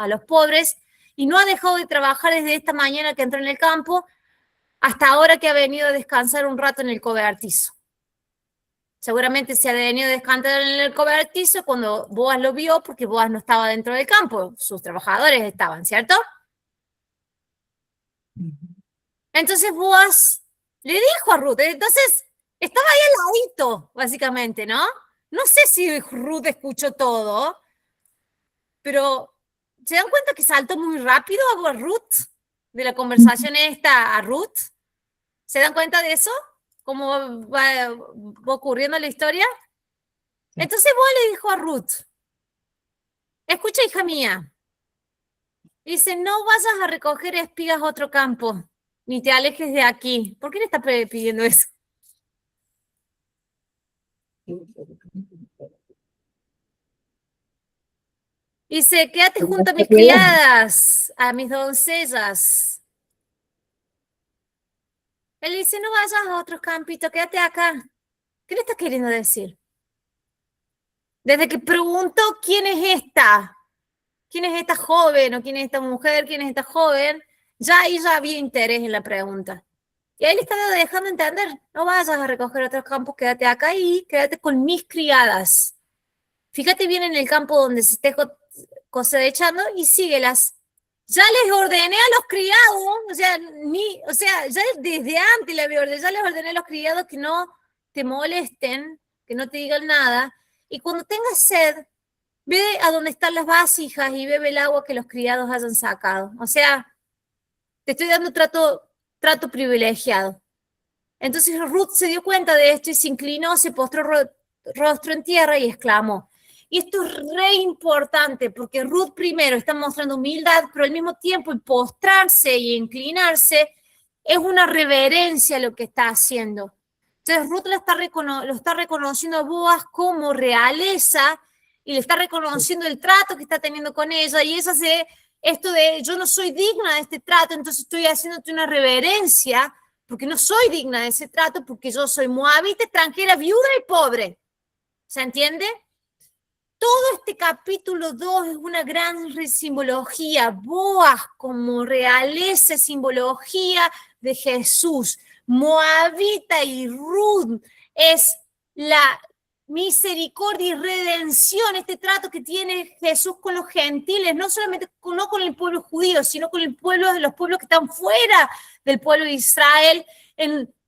los pobres, y no ha dejado de trabajar desde esta mañana que entró en el campo hasta ahora que ha venido a descansar un rato en el cobertizo. Seguramente se ha venido a descansar en el cobertizo cuando Boaz lo vio, porque Boaz no estaba dentro del campo, sus trabajadores estaban, ¿cierto? Entonces Boaz le dijo a Ruth, entonces estaba ahí al ladito, básicamente, ¿no? No sé si Ruth escuchó todo, pero ¿se dan cuenta que saltó muy rápido a Ruth? De la conversación esta a Ruth. ¿Se dan cuenta de eso? ¿Cómo va ocurriendo la historia? Entonces Boaz le dijo a Ruth, escucha, hija mía, dice, no vayas a recoger espigas a otro campo, ni te alejes de aquí. ¿Por qué le está pidiendo eso? Dice, quédate junto a mis criadas, a mis doncellas. Él dice, no vayas a otros campitos, quédate acá. ¿Qué le está queriendo decir? Desde que preguntó quién es esta joven, o quién es esta mujer, quién es esta joven, ya ahí ya había interés en la pregunta. Y ahí le estaba dejando entender, no vayas a recoger otros campos, quédate acá y quédate con mis criadas. Fíjate bien en el campo donde se esté cosechando y síguelas. Ya les ordené a los criados, ya desde antes ya les ordené a los criados que no te molesten, que no te digan nada. Y cuando tengas sed, ve a donde están las vasijas y bebe el agua que los criados hayan sacado. O sea, te estoy dando trato privilegiado. Entonces Ruth se dio cuenta de esto y se inclinó, se postró rostro en tierra y exclamó. Y esto es re importante porque Ruth primero está mostrando humildad, pero al mismo tiempo el postrarse y inclinarse es una reverencia a lo que está haciendo. Entonces Ruth lo está reconociendo a Boaz como realeza y le está reconociendo el trato que está teniendo con ella, y ella hace esto de yo no soy digna de este trato, entonces estoy haciéndote una reverencia porque no soy digna de ese trato, porque yo soy moabita, extranjera, viuda y pobre. ¿Se entiende? Todo este capítulo 2 es una gran simbología. Boaz como realeza, simbología de Jesús. Moabita y Ruth es la misericordia y redención, este trato que tiene Jesús con los gentiles, no solamente no con el pueblo judío, sino con el pueblo de los pueblos que están fuera del pueblo de Israel.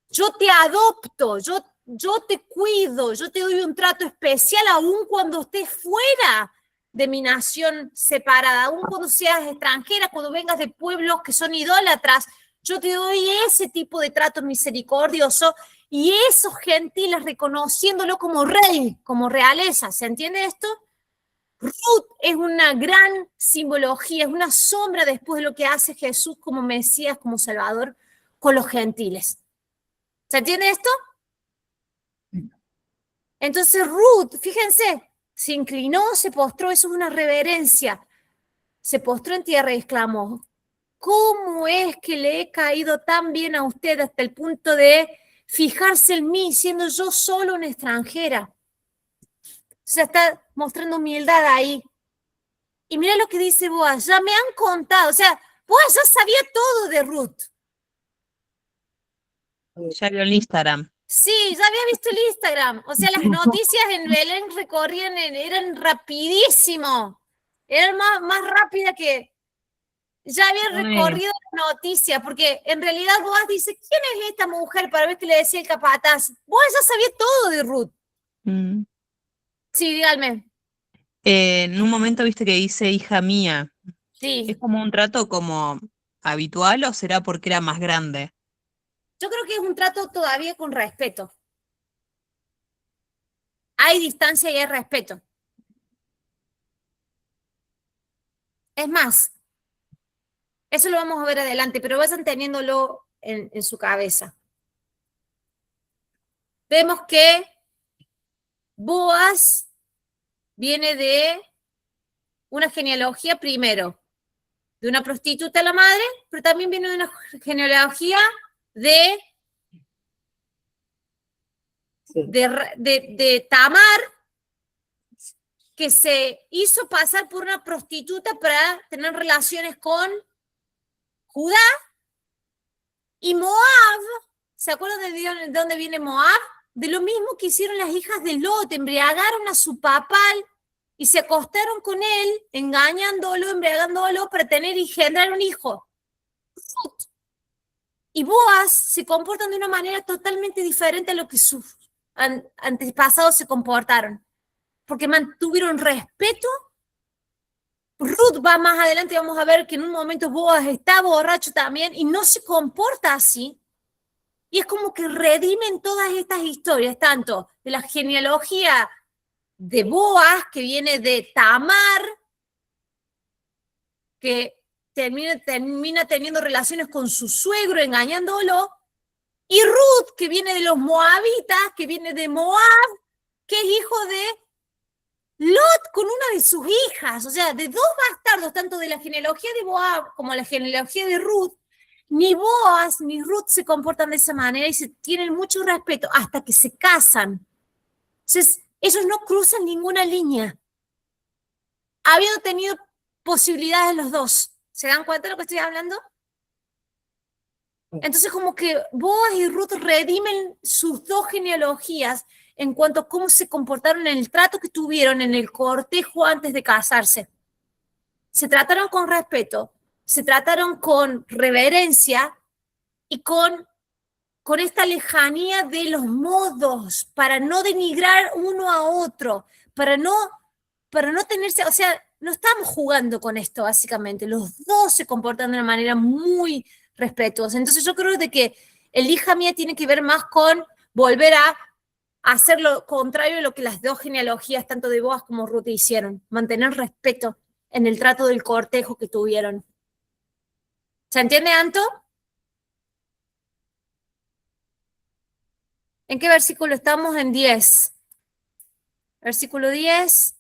Yo te adopto, yo te cuido, yo te doy un trato especial aún cuando estés fuera de mi nación separada, aún cuando seas extranjera, cuando vengas de pueblos que son idólatras, yo te doy ese tipo de trato misericordioso, y esos gentiles reconociéndolo como rey, como realeza. ¿Se entiende esto? Ruth es una gran simbología, es una sombra después de lo que hace Jesús como Mesías, como Salvador, con los gentiles. ¿Se entiende esto? Entonces Ruth, fíjense, se inclinó, se postró, eso es una reverencia. Se postró en tierra y exclamó, ¿cómo es que le he caído tan bien a usted hasta el punto de fijarse en mí, siendo yo solo una extranjera? O sea, está mostrando humildad ahí. Y mira lo que dice Boaz, ya me han contado, o sea, Boaz ya sabía todo de Ruth. Ya vio el Instagram. Sí, ya había visto el Instagram. O sea, las noticias en Belén recorrían, eran rapidísimo. Eran más rápida que... Ya había recorrido las noticias, porque en realidad Boaz dice, ¿quién es esta mujer? Para ver qué le decía el capataz. Boaz ya sabía todo de Ruth. Mm. Sí, díganme. En un momento viste que dice hija mía. ¿Es Sí, como un trato como habitual o será porque era más grande? yo creo que es un trato todavía con respeto. Hay distancia y hay respeto. Es más, eso lo vamos a ver adelante, pero vayan teniéndolo en su cabeza. Vemos que Boaz viene de una genealogía primero, de una prostituta la madre, pero también viene de una genealogía de Tamar, que se hizo pasar por una prostituta para tener relaciones con Judá, y Moab. ¿Se acuerdan de dónde viene Moab? De lo mismo que hicieron las hijas de Lot, embriagaron a su papal y se acostaron con él, engañándolo, embriagándolo para tener y generar un hijo. Y Boaz se comportan de una manera totalmente diferente a lo que sus antepasados se comportaron, porque mantuvieron respeto. Ruth va más adelante, vamos a ver que en un momento Boaz está borracho también y no se comporta así. Y es como que redimen todas estas historias, tanto de la genealogía de Boaz, que viene de Tamar, que termina teniendo relaciones con su suegro, engañándolo, y Ruth, que viene de los moabitas, que viene de Moab, que es hijo de Lot con una de sus hijas, o sea, de dos bastardos, tanto de la genealogía de Moab como la genealogía de Ruth. Ni Boaz ni Ruth se comportan de esa manera y se tienen mucho respeto hasta que se casan. Entonces, ellos no cruzan ninguna línea. Habiendo tenido posibilidades los dos. ¿Se dan cuenta de lo que estoy hablando? Entonces, como que Boaz y Ruth redimen sus dos genealogías en cuanto a cómo se comportaron en el trato que tuvieron en el cortejo antes de casarse. Se trataron con respeto, se trataron con reverencia y con esta lejanía de los modos, para no denigrar uno a otro, para no tenerse, o sea, no estamos jugando con esto básicamente, los dos se comportan de una manera muy respetuosa. Entonces yo creo de que el hija mía tiene que ver más con volver a hacer lo contrario de lo que las dos genealogías, tanto de Boaz como Ruth, hicieron, mantener respeto en el trato del cortejo que tuvieron. ¿Se entiende, Anto? ¿En qué versículo estamos? En 10. Versículo 10,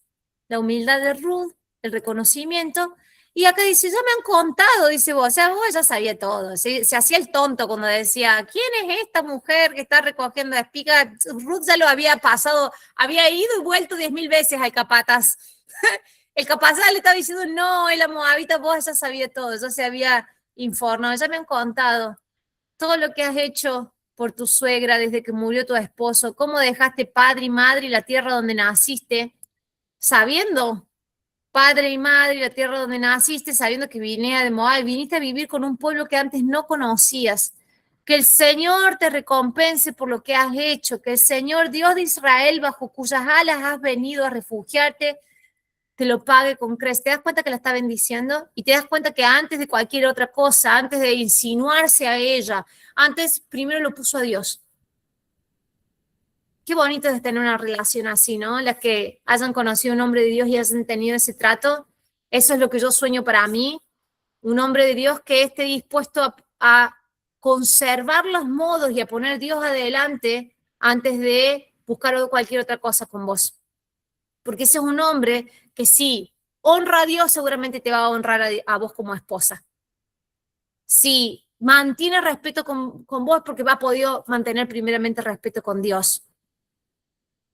la humildad de Ruth, el reconocimiento. Y acá dice, ya me han contado, dice vos, o sea, vos ya sabía todo. Se hacía el tonto cuando decía, ¿quién es esta mujer que está recogiendo espigas? Ruth ya lo había pasado, había ido y vuelto 10.000 veces al capataz. El capataz le estaba diciendo, no, es la moabita, vos ya sabía todo, ya se había informado, ya me han contado todo lo que has hecho por tu suegra desde que murió tu esposo, cómo dejaste padre y madre y la tierra donde naciste, sabiendo, padre y madre y la tierra donde naciste, sabiendo que viniste de Moab, viniste a vivir con un pueblo que antes no conocías. Que el Señor te recompense por lo que has hecho, que el Señor Dios de Israel, bajo cuyas alas has venido a refugiarte, te lo pague con creces. ¿Te das cuenta que la está bendiciendo? Y te das cuenta que antes de cualquier otra cosa, antes de insinuarse a ella, antes primero lo puso a Dios. Qué bonito es tener una relación así, ¿no? Las que hayan conocido un hombre de Dios y hayan tenido ese trato, eso es lo que yo sueño para mí. Un hombre de Dios que esté dispuesto a conservar los modos y a poner a Dios adelante antes de buscar cualquier otra cosa con vos. Porque ese es un hombre que sí honra a Dios, seguramente te va a honrar a vos como esposa. si mantiene respeto con vos, porque va a poder mantener primeramente respeto con Dios.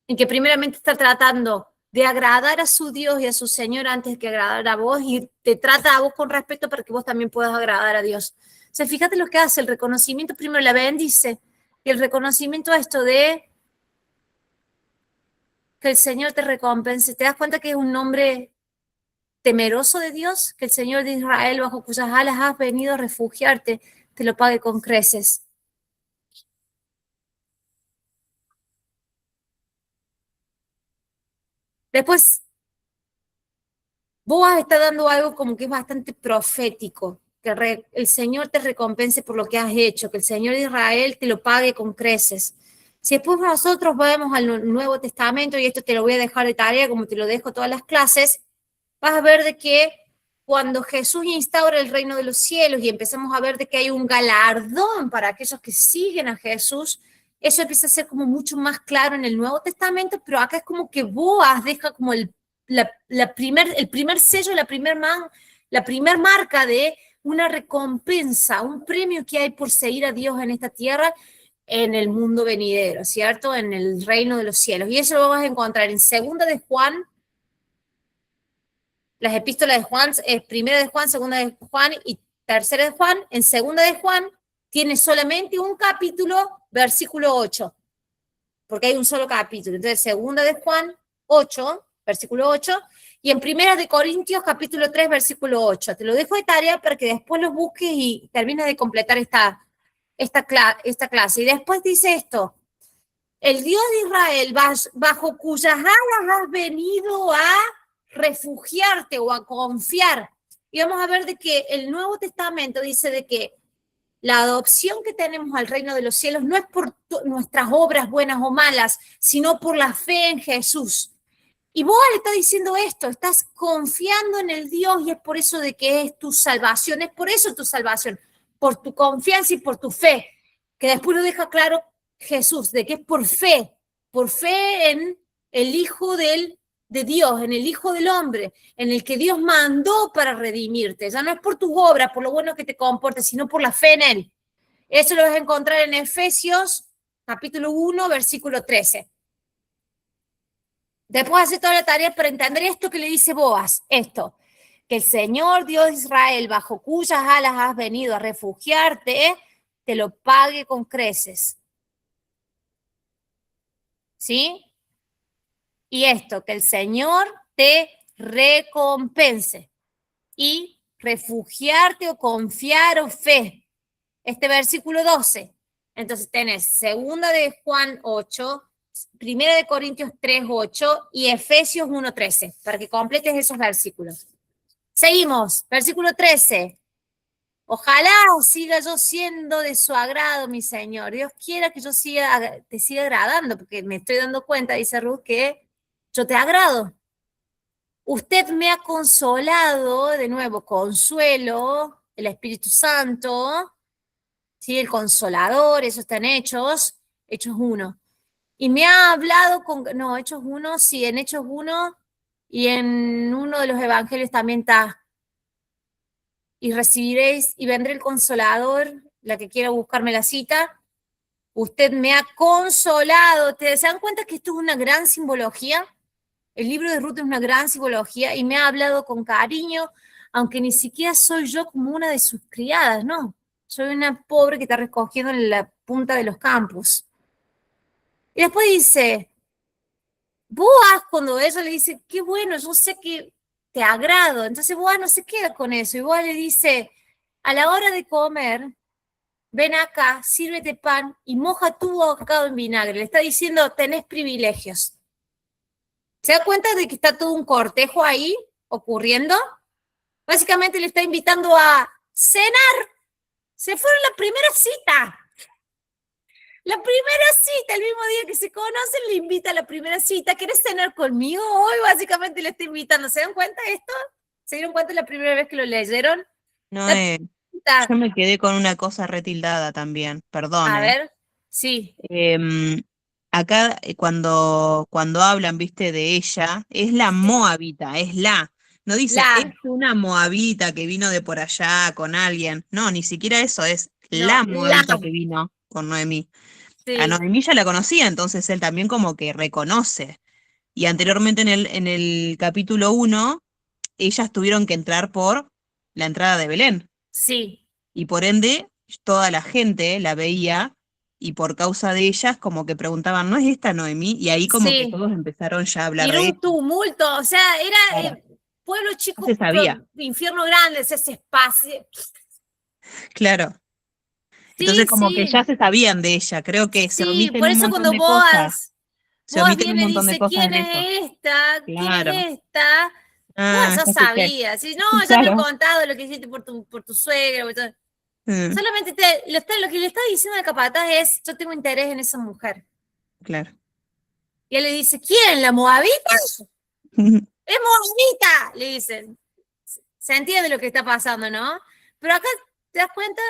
En que primeramente está tratando de agradar a su Dios y a su Señor antes que agradar a vos, y te trata a vos con respeto para que vos también puedas agradar a Dios. O sea, fíjate lo que hace, el reconocimiento primero la bendice, y el reconocimiento a esto de que el Señor te recompense. ¿Te das cuenta que es un hombre temeroso de Dios? Que el Señor de Israel, bajo cuyas alas has venido a refugiarte, te lo pague con creces. Después, Boaz está dando algo como que es bastante profético, que el Señor te recompense por lo que has hecho, que el Señor de Israel te lo pague con creces. Si después nosotros vamos al Nuevo Testamento, y esto te lo voy a dejar de tarea como te lo dejo todas las clases, vas a ver de que cuando Jesús instaura el reino de los cielos y empezamos a ver de que hay un galardón para aquellos que siguen a Jesús, eso empieza a ser como mucho más claro en el Nuevo Testamento, pero acá es como que Boaz deja como el primer sello, la primer marca de una recompensa, un premio que hay por seguir a Dios en esta tierra, en el mundo venidero, ¿cierto? En el reino de los cielos. Y eso lo vamos a encontrar en Segunda de Juan, las epístolas de Juan, Primera de Juan, Segunda de Juan y Tercera de Juan. En Segunda de Juan tiene solamente un capítulo, versículo 8, porque hay un solo capítulo. Entonces, Segunda de Juan 8, versículo 8, y en Primera de Corintios, capítulo 3, versículo 8. Te lo dejo de tarea para que después lo busques y termines de completar esta clase. Y después dice esto: el Dios de Israel, bajo cuyas alas has venido a refugiarte o a confiar. Y vamos a ver de que el Nuevo Testamento dice de que la adopción que tenemos al reino de los cielos no es por nuestras obras buenas o malas, sino por la fe en Jesús. Y vos le estás diciendo esto, estás confiando en el Dios, y es por eso de que es tu salvación, es por eso tu salvación, por tu confianza y por tu fe, que después lo deja claro Jesús, de que es por fe en el Hijo de Dios, en el Hijo del Hombre, en el que Dios mandó para redimirte. Ya no es por tus obras, por lo bueno que te comportes, sino por la fe en Él. Eso lo vas a encontrar en Efesios capítulo 1, versículo 13. Después hace toda la tarea para entender esto que le dice Boaz, esto, que el Señor Dios de Israel, bajo cuyas alas has venido a refugiarte, te lo pague con creces. ¿Sí? Y esto, que el Señor te recompense. Y refugiarte o confiar o fe. Este versículo 12. Entonces tenés Segunda de Juan 8, Primera de Corintios 3, 8 y Efesios 1, 13, para que completes esos versículos. Seguimos, versículo 13. Ojalá siga yo siendo de su agrado, mi Señor. Dios quiera que yo te siga agradando, porque me estoy dando cuenta, dice Ruth, que yo te agrado. Usted me ha consolado, de nuevo, consuelo, el Espíritu Santo, ¿sí? El Consolador, eso está en Hechos 1. Y me ha hablado Hechos 1, sí, en Hechos 1 y en uno de los evangelios también está. Y recibiréis, y vendré el Consolador, la que quiera buscarme la cita. Usted me ha consolado. ¿Se dan cuenta que esto es una gran simbología? El libro de Ruth es una gran simbología, y me ha hablado con cariño, aunque ni siquiera soy yo como una de sus criadas, no. Soy una pobre que está recogiendo en la punta de los campos. Y después dice, Boaz, cuando ella le dice, qué bueno, yo sé que te agrado. Entonces Boaz no se queda con eso. Y Boaz le dice, a la hora de comer, ven acá, sírvete pan y moja tu bocado en vinagre. Le está diciendo, tenés privilegios. ¿Se da cuenta de que está todo un cortejo ahí ocurriendo? Básicamente le está invitando a cenar. Se fueron la primera cita. La primera cita, el mismo día que se conocen, le invita a la primera cita. ¿Quieres cenar conmigo hoy? Básicamente le está invitando. ¿Se dan cuenta de esto? ¿Se dieron cuenta la primera vez que lo leyeron? No, yo me quedé con una cosa retildada también, perdón. A ver, sí. Acá cuando hablan, viste, de ella, es la moabita, es la. No dice, La. es una moabita que vino de por allá con alguien. No, ni siquiera eso, es No, la la. moabita que vino con Noemí. A Sí, Noemí ya la conocía, entonces él también como que reconoce. Y anteriormente en el capítulo 1, ellas tuvieron que entrar por la entrada de Belén. sí, Y por ende, toda la gente la veía y por causa de ellas como que preguntaban, ¿no es esta Noemí? Y ahí como que sí. todos empezaron ya a Y hablar era de un ella. tumulto, o sea, era Claro, pueblo ya chico, se sabía, infierno grande, ese espacio. claro. Sí, Entonces como que ya sí, se sabían de ella, creo que se sí, omiten por un eso montón cuando de cosas, se Boaz omiten un viene y montón de dice, cosas ¿quién en esto. es esta? ¿Quién Claro, es esta? Boaz ah, ya ya escuché, sabía, sí, no, ya me he claro. contado lo que hiciste por tu suegra. Mm, Solamente lo que le está diciendo el capataz es, yo tengo interés en esa mujer. claro. Y él le dice, ¿quién? ¿La moabita? ¡Es moabita! Le dicen. Se entiende lo que está pasando, ¿no? Pero acá, ¿te das cuenta?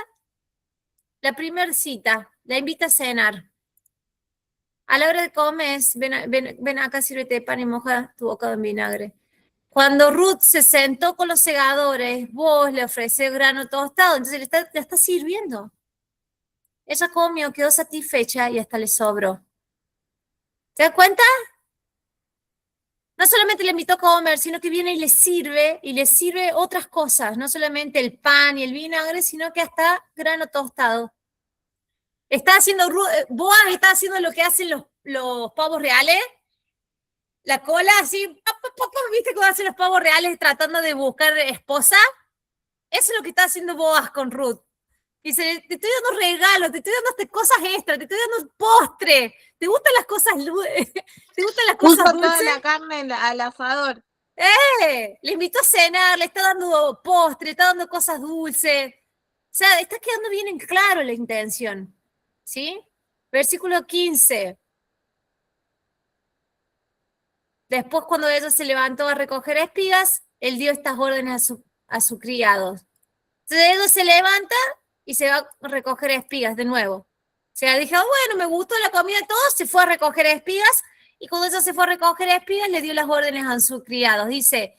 La primera cita, la invita a cenar. A la hora de comer, ven acá, sírvete pan y moja tu boca en vinagre. Cuando Ruth se sentó con los segadores, vos le ofreció grano tostado, entonces le está sirviendo. Ella comió, quedó satisfecha y hasta le sobró. ¿Te das cuenta? No solamente le invitó a comer, sino que viene y le sirve otras cosas, no solamente el pan y el vinagre, sino que hasta grano tostado. Está haciendo, Boaz está haciendo lo que hacen los pavos reales, la cola así, ¿viste cómo hacen los pavos reales tratando de buscar esposa? Eso es lo que está haciendo Boaz con Ruth. Dice, te estoy dando regalos, te estoy dando cosas extras, te estoy dando un postre. ¿Te gustan las cosas, ¿te gustan las Puso cosas toda dulces? la carne al asador. Le invitó a cenar, le está dando postre, le está dando cosas dulces. O sea, está quedando bien en claro la intención. ¿Sí? Versículo 15. Después, cuando ella se levantó a recoger espigas, él dio estas órdenes a sus criados. Entonces ella se levanta y se va a recoger espigas de nuevo. O sea, dijo, bueno, me gustó la comida, todo, se fue a recoger espigas, y cuando ella se fue a recoger espigas, le dio las órdenes a sus criados. Dice,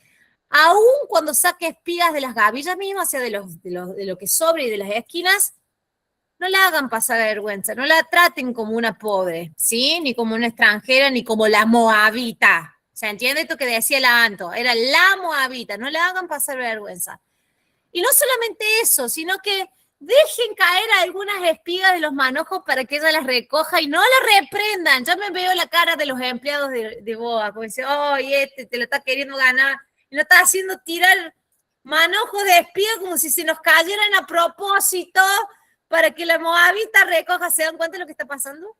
aún cuando saque espigas de las gavillas mismas, o sea, de lo que sobre y de las esquinas, no la hagan pasar vergüenza, no la traten como una pobre, ¿sí? Ni como una extranjera, ni como la moabita. ¿Se entiende esto que decía la Anto? Era la moabita, no la hagan pasar vergüenza. Y no solamente eso, sino que dejen caer algunas espigas de los manojos para que ella las recoja y no la reprendan. Ya me veo la cara de los empleados de Boa, como dice, oh, te lo está queriendo ganar. Y lo está haciendo tirar manojos de espiga como si se nos cayeran a propósito para que la moabita recoja. ¿Se dan cuenta de lo que está pasando?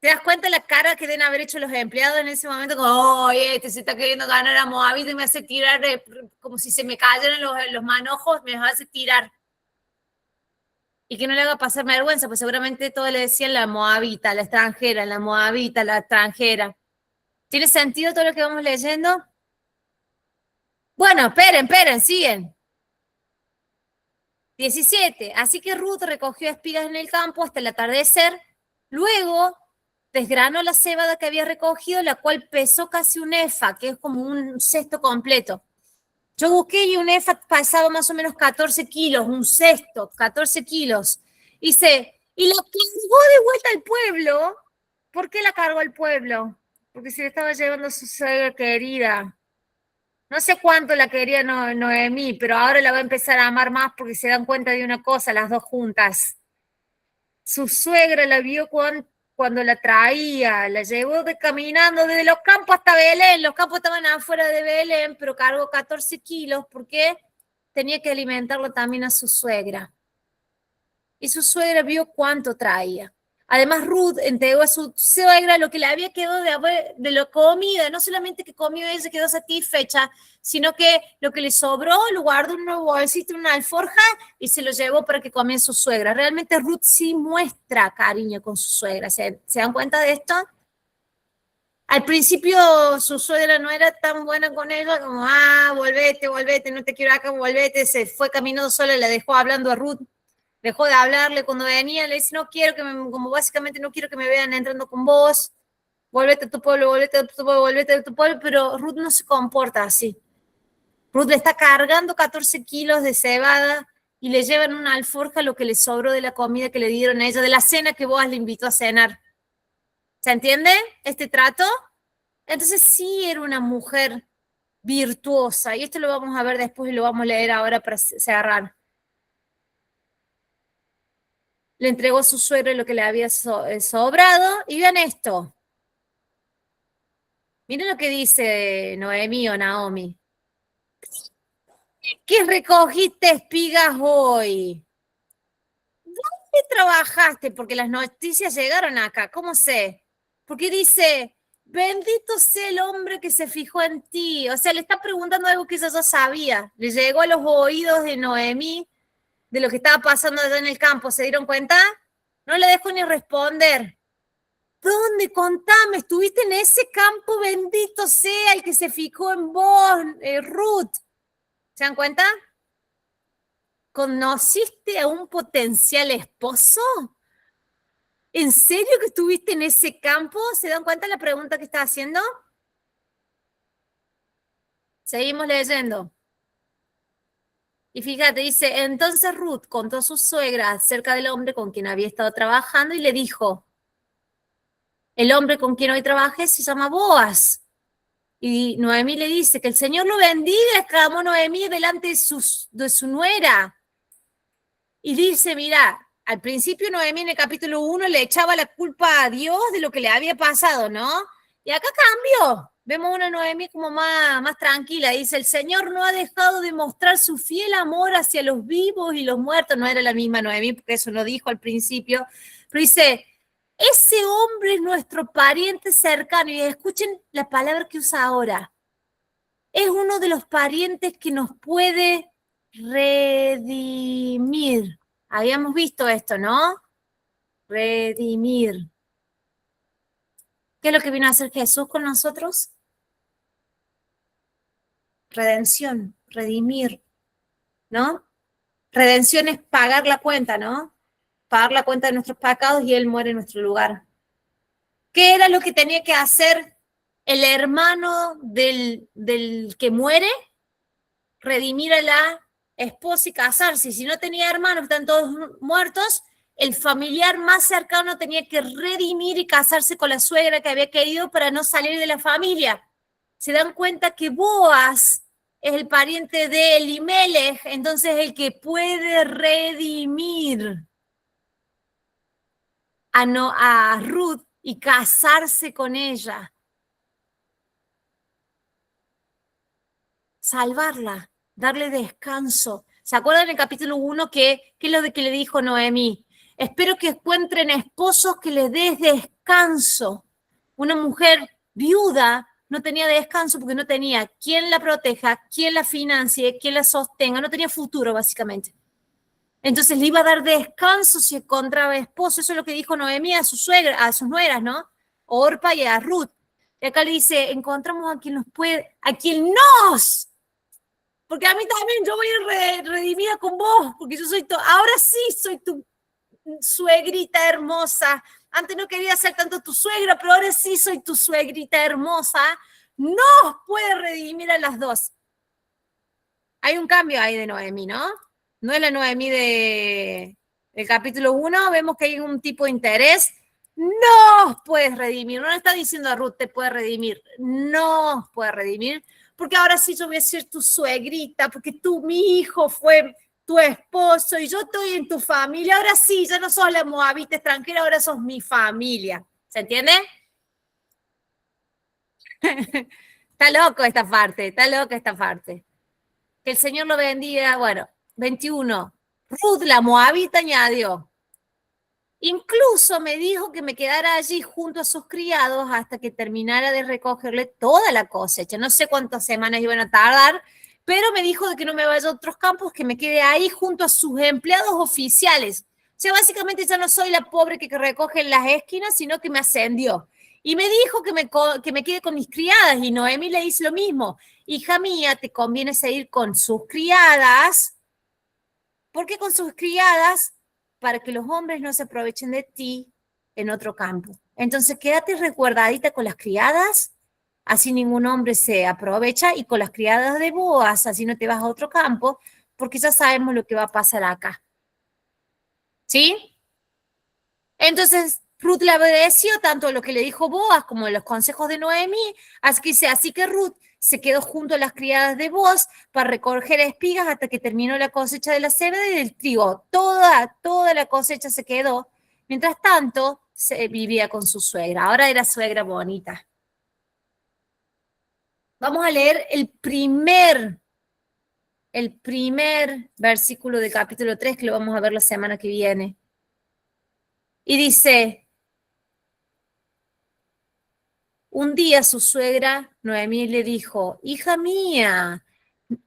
¿Te das cuenta de la cara que deben haber hecho los empleados en ese momento? Como, oh, se está queriendo ganar a Moabita y me hace tirar, como si se me cayeran los manojos, me hace tirar. Y que no le haga pasar vergüenza, pues seguramente todos le decían la Moabita, la extranjera, la Moabita, la extranjera. ¿Tiene sentido todo lo que vamos leyendo? Bueno, esperen, siguen. 17. Así que Ruth recogió espigas en el campo hasta el atardecer. Luego desgranó la cebada que había recogido, la cual pesó casi un efa, que es como un cesto completo. Yo busqué y un efa pesaba más o menos 14 kilos, un cesto, 14 kilos. Dice, y la cargó de vuelta al pueblo. ¿Por qué la cargó al pueblo? Porque se le estaba llevando a su suegra querida. No sé cuánto la quería Noemí, pero ahora la va a empezar a amar más porque se dan cuenta de una cosa, las dos juntas. Su suegra la vio cuando la traía, la llevó caminando desde los campos hasta Belén. Los campos estaban afuera de Belén, pero cargó 14 kilos porque tenía que alimentarlo también a su suegra. Y su suegra vio cuánto traía. Además, Ruth entregó a su suegra lo que le había quedado de la comida. No solamente que comió y se quedó satisfecha, sino que lo que le sobró lo guardó en un bolsito, en una alforja y se lo llevó para que comiera su suegra. Realmente Ruth sí muestra cariño con su suegra. ¿Se dan cuenta de esto? Al principio su suegra no era tan buena con ella, como, volvete, no te quiero acá, volvete. Se fue caminando sola, la dejó hablando a Ruth. Dejó de hablarle cuando venía, le dice, no quiero como básicamente no quiero que me vean entrando con vos. Vuélvete a tu pueblo, vuélvete a tu pueblo, vuélvete a tu pueblo, pero Ruth no se comporta así. Ruth le está cargando 14 kilos de cebada y le llevan una alforja lo que le sobró de la comida que le dieron a ella, de la cena que Boaz le invitó a cenar. ¿Se entiende este trato? Entonces sí era una mujer virtuosa, y esto lo vamos a ver después y lo vamos a leer ahora para cerrar. Le entregó a su suegro lo que le había sobrado, y vean esto. Miren lo que dice Noemí o Naomi. ¿Qué recogiste espigas hoy? ¿Dónde trabajaste? Porque las noticias llegaron acá. ¿Cómo sé? Porque dice, bendito sea el hombre que se fijó en ti. O sea, le está preguntando algo que ella ya sabía. Le llegó a los oídos de Noemí de lo que estaba pasando allá en el campo. ¿Se dieron cuenta? No le dejo ni responder. ¿Dónde? Contame, estuviste en ese campo, bendito sea el que se fijó en vos, Ruth. ¿Se dan cuenta? ¿Conociste a un potencial esposo? ¿En serio que estuviste en ese campo? ¿Se dan cuenta la pregunta que está haciendo? Seguimos leyendo. Y fíjate, dice, entonces Ruth contó a su suegra acerca del hombre con quien había estado trabajando y le dijo, el hombre con quien hoy trabajé se llama Boaz. Y Noemí le dice, que el Señor lo bendiga, exclamó Noemí delante de su nuera. Y dice, mira, al principio Noemí en el capítulo 1 le echaba la culpa a Dios de lo que le había pasado, ¿no? Y acá cambió. Vemos una Noemí como más tranquila. Dice, el Señor no ha dejado de mostrar su fiel amor hacia los vivos y los muertos. No era la misma Noemí, porque eso lo dijo al principio. Pero dice, ese hombre es nuestro pariente cercano. Y escuchen la palabra que usa ahora. Es uno de los parientes que nos puede redimir. Habíamos visto esto, ¿no? Redimir. ¿Qué es lo que vino a hacer Jesús con nosotros? Redención, redimir, ¿no? Redención es pagar la cuenta, ¿no? Pagar la cuenta de nuestros pecados y Él muere en nuestro lugar. ¿Qué era lo que tenía que hacer el hermano del que muere? Redimir a la esposa y casarse. Si no tenía hermanos, están todos muertos, el familiar más cercano tenía que redimir y casarse con la suegra que había querido para no salir de la familia. Se dan cuenta que Boaz es el pariente de Elimelech, entonces el que puede redimir a Ruth y casarse con ella. Salvarla, darle descanso. ¿Se acuerdan en el capítulo 1 qué es lo de que le dijo Noemí? Espero que encuentren esposos que les des descanso. Una mujer viuda no tenía descanso porque no tenía quien la proteja, quien la financie, quien la sostenga, no tenía futuro básicamente. Entonces le iba a dar descanso si encontraba esposo. Eso es lo que dijo Noemí a su suegra, a sus nueras, ¿no? Orpa y a Ruth. Y acá le dice, encontramos a quien nos puede, a quien nos. Porque a mí también, yo voy a ir redimida con vos, porque yo soy ahora sí soy tu suegrita hermosa. Antes no quería ser tanto tu suegra, pero ahora sí soy tu suegrita hermosa. Nos puede redimir a las dos. Hay un cambio ahí de Noemí, ¿no? No es la Noemí del capítulo 1, vemos que hay un tipo de interés. Nos puedes redimir. No le está diciendo a Ruth, te puede redimir. Nos puede redimir. Porque ahora sí yo voy a ser tu suegrita, porque tú, mi hijo, fue tu esposo y yo estoy en tu familia. Ahora sí, ya no sos la moabita extranjera, ahora sos mi familia. ¿Se entiende? Está loco esta parte, está loca esta parte. Que el Señor lo bendiga. Bueno, 21. Ruth, la moabita, añadió. Incluso me dijo que me quedara allí junto a sus criados hasta que terminara de recogerle toda la cosecha. No sé cuántas semanas iban a tardar, pero me dijo de que no me vaya a otros campos, que me quede ahí junto a sus empleados oficiales. O sea, básicamente ya no soy la pobre que recoge en las esquinas, sino que me ascendió. Y me dijo que me quede con mis criadas, y Noemí le dice lo mismo. Hija mía, te conviene seguir con sus criadas. ¿Por qué con sus criadas? Para que los hombres no se aprovechen de ti en otro campo, Entonces quédate resguardadita con las criadas, así ningún hombre se aprovecha, y con las criadas de Boaz, así no te vas a otro campo, porque ya sabemos lo que va a pasar acá. ¿Sí? Entonces Ruth le obedeció tanto lo que le dijo Boaz como los consejos de Noemí, así que Ruth se quedó junto a las criadas de Boaz para recoger espigas hasta que terminó la cosecha de la cebada y del trigo. Toda la cosecha se quedó. Mientras tanto, vivía con su suegra. Ahora era suegra bonita. Vamos a leer el primer versículo del capítulo 3, que lo vamos a ver la semana que viene. Y dice: un día su suegra Noemí le dijo: hija mía,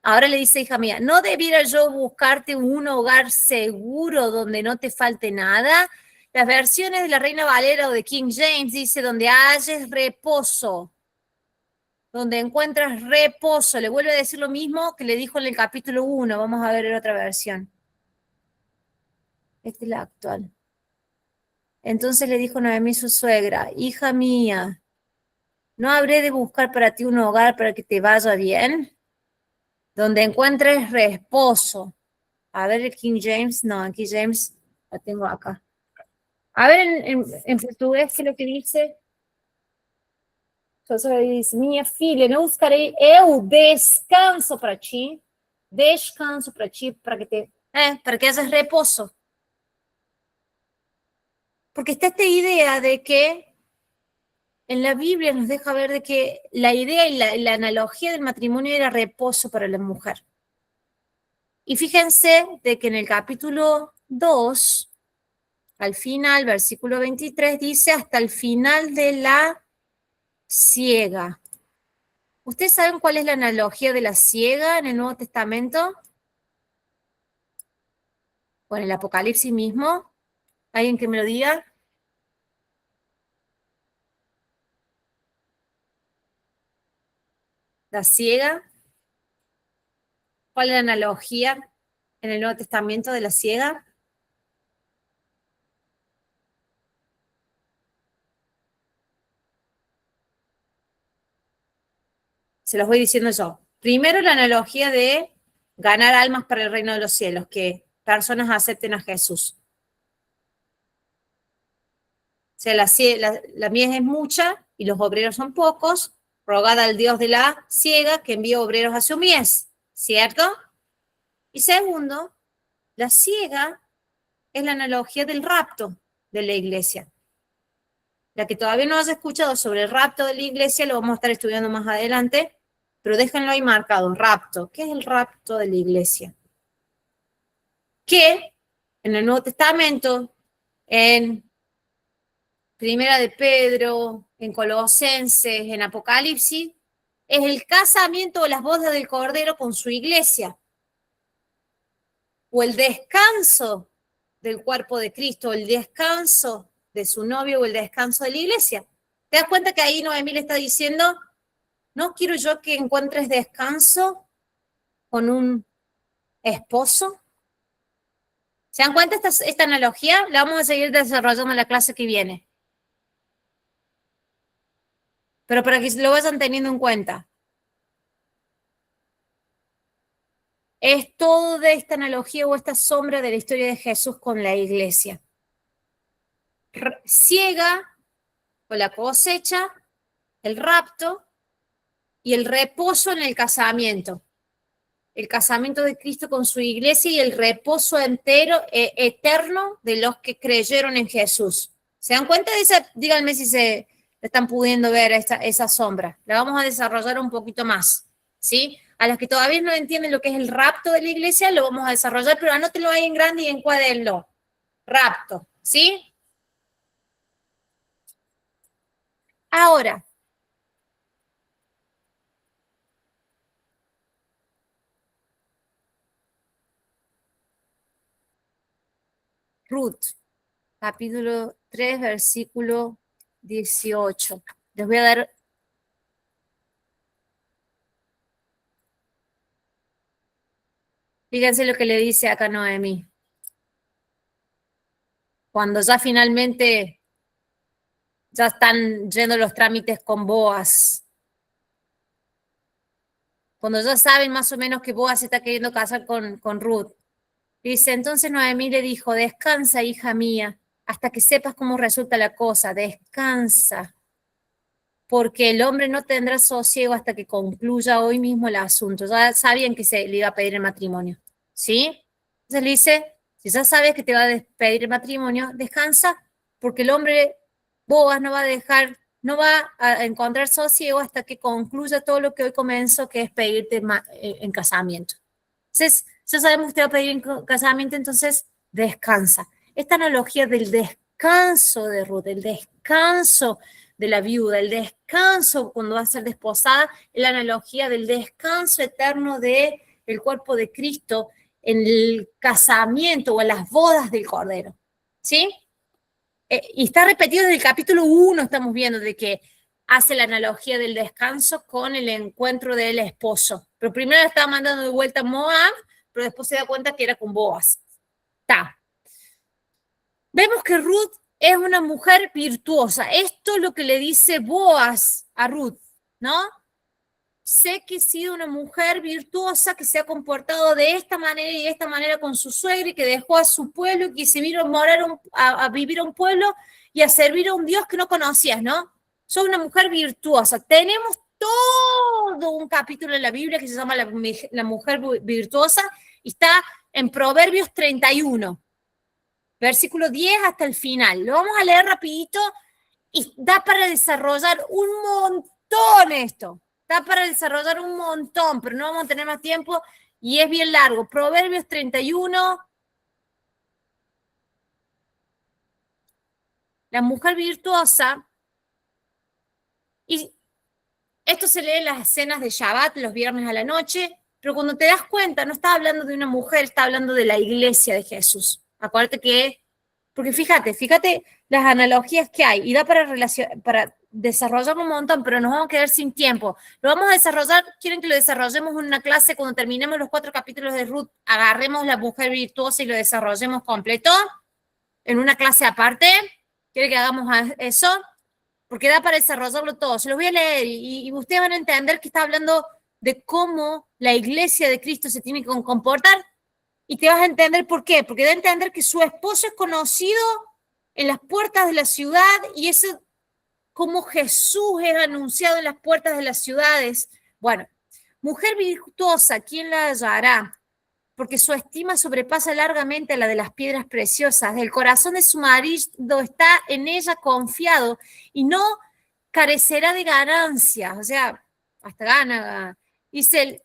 ahora le dice hija mía, ¿no debiera yo buscarte un hogar seguro donde no te falte nada? Las versiones de la Reina Valera o de King James dice: donde halles reposo, donde encuentras reposo. Le vuelve a decir lo mismo que le dijo en el capítulo 1. Vamos a ver en otra versión. Esta es la actual. Entonces le dijo Noemí su suegra: hija mía, ¿no habré de buscar para ti un hogar para que te vaya bien? Donde encuentres reposo. A ver, el King James, no, el King James la tengo acá. A ver, en portugués, ¿qué es lo que dice? Diz: minha filha, não buscarei eu descanso para ti, para que para que hagas reposo. Porque está esta idea de que en la Biblia nos deja ver de que la idea y la analogía del matrimonio era reposo para la mujer. Y fíjense de que en el capítulo 2, al final, versículo 23, dice: hasta el final de la siega. ¿Ustedes saben cuál es la analogía de la siega en el Nuevo Testamento? O en el Apocalipsis mismo. ¿Alguien que me lo diga? La siega. ¿Cuál es la analogía en el Nuevo Testamento de la siega? Se los voy diciendo yo. Primero, la analogía de ganar almas para el reino de los cielos, que personas acepten a Jesús. O sea, la mies es mucha y los obreros son pocos. Rogad al Dios de la siega que envíe obreros a su mies, ¿cierto? Y segundo, la siega es la analogía del rapto de la iglesia. La que todavía no has escuchado sobre el rapto de la iglesia lo vamos a estar estudiando más adelante, pero déjenlo ahí marcado, rapto. ¿Qué es el rapto de la iglesia? Que en el Nuevo Testamento, en Primera de Pedro, en Colosenses, en Apocalipsis, es el casamiento o las bodas del Cordero con su iglesia, o el descanso del cuerpo de Cristo, el descanso de su novio o el descanso de la iglesia. ¿Te das cuenta que ahí Noemí le está diciendo: no quiero yo que encuentres descanso con un esposo? ¿Se dan cuenta esta analogía? La vamos a seguir desarrollando en la clase que viene. Pero para que lo vayan teniendo en cuenta. Es toda esta analogía o esta sombra de la historia de Jesús con la iglesia. Ciega con la cosecha, el rapto y el reposo en el casamiento. El casamiento de Cristo con su iglesia y el reposo entero, eterno de los que creyeron en Jesús. ¿Se dan cuenta de esa? Díganme si se están pudiendo ver esa sombra. La vamos a desarrollar un poquito más, ¿sí? A las que todavía no entienden lo que es el rapto de la iglesia, lo vamos a desarrollar, pero anótenlo ahí en grande y encuádrenlo. Rapto, ¿sí? Ahora, Ruth, capítulo 3, versículo 18. Les voy a dar... Fíjense lo que le dice acá Noemí. Cuando ya finalmente ya están yendo los trámites con Boaz. Cuando ya saben más o menos que Boaz se está queriendo casar con Ruth. Dice, entonces Noemí le dijo, descansa, hija mía, hasta que sepas cómo resulta la cosa, descansa, porque el hombre no tendrá sosiego hasta que concluya hoy mismo el asunto. Ya sabían que se le iba a pedir el matrimonio, ¿sí? Entonces le dice, si ya sabes que te va a pedir el matrimonio, descansa, porque el hombre, Boaz, no va a encontrar sosiego hasta que concluya todo lo que hoy comenzó, que es pedirte en casamiento. Entonces, ya sabemos que te va a pedir en casamiento, entonces descansa. Esta analogía del descanso de Ruth, el descanso de la viuda, el descanso cuando va a ser desposada, es la analogía del descanso eterno del cuerpo de Cristo en el casamiento o en las bodas del Cordero. ¿Sí? Y está repetido desde el capítulo 1, estamos viendo, de que hace la analogía del descanso con el encuentro del esposo. Pero primero la estaba mandando de vuelta a Moab, pero después se da cuenta que era con Boaz. Vemos que Ruth es una mujer virtuosa. Esto es lo que le dice Boaz a Ruth, ¿no? Sé que he sido una mujer virtuosa que se ha comportado de esta manera y de esta manera con su suegra y que dejó a su pueblo y que se vino a vivir a un pueblo y a servir a un Dios que no conocías, ¿no? Soy una mujer virtuosa. Tenemos todo un capítulo en la Biblia que se llama la mujer virtuosa y está en Proverbios 31, versículo 10 hasta el final. Lo vamos a leer rapidito y da para desarrollar un montón esto. Da para desarrollar un montón, pero no vamos a tener más tiempo y es bien largo. Proverbios 31. La mujer virtuosa. Y esto se lee en las cenas de Shabbat, los viernes a la noche, pero cuando te das cuenta, no está hablando de una mujer, está hablando de la iglesia de Jesús. Acuérdate que, porque fíjate las analogías que hay, y da para desarrollar un montón, pero nos vamos a quedar sin tiempo. Lo vamos a desarrollar, quieren que lo desarrollemos en una clase cuando terminemos los 4 capítulos de Ruth, agarremos la mujer virtuosa y lo desarrollemos completo, en una clase aparte. ¿Quieren que hagamos eso? Porque da para desarrollarlo todo. Se los voy a leer y ustedes van a entender que está hablando de cómo la iglesia de Cristo se tiene que comportar y te vas a entender por qué. Porque da a entender que su esposo es conocido en las puertas de la ciudad y eso, como Jesús es anunciado en las puertas de las ciudades. Bueno, mujer virtuosa, ¿quién la hallará? Porque su estima sobrepasa largamente la de las piedras preciosas. El corazón de su marido está en ella confiado y no carecerá de ganancias. O sea, hasta gana. Dice,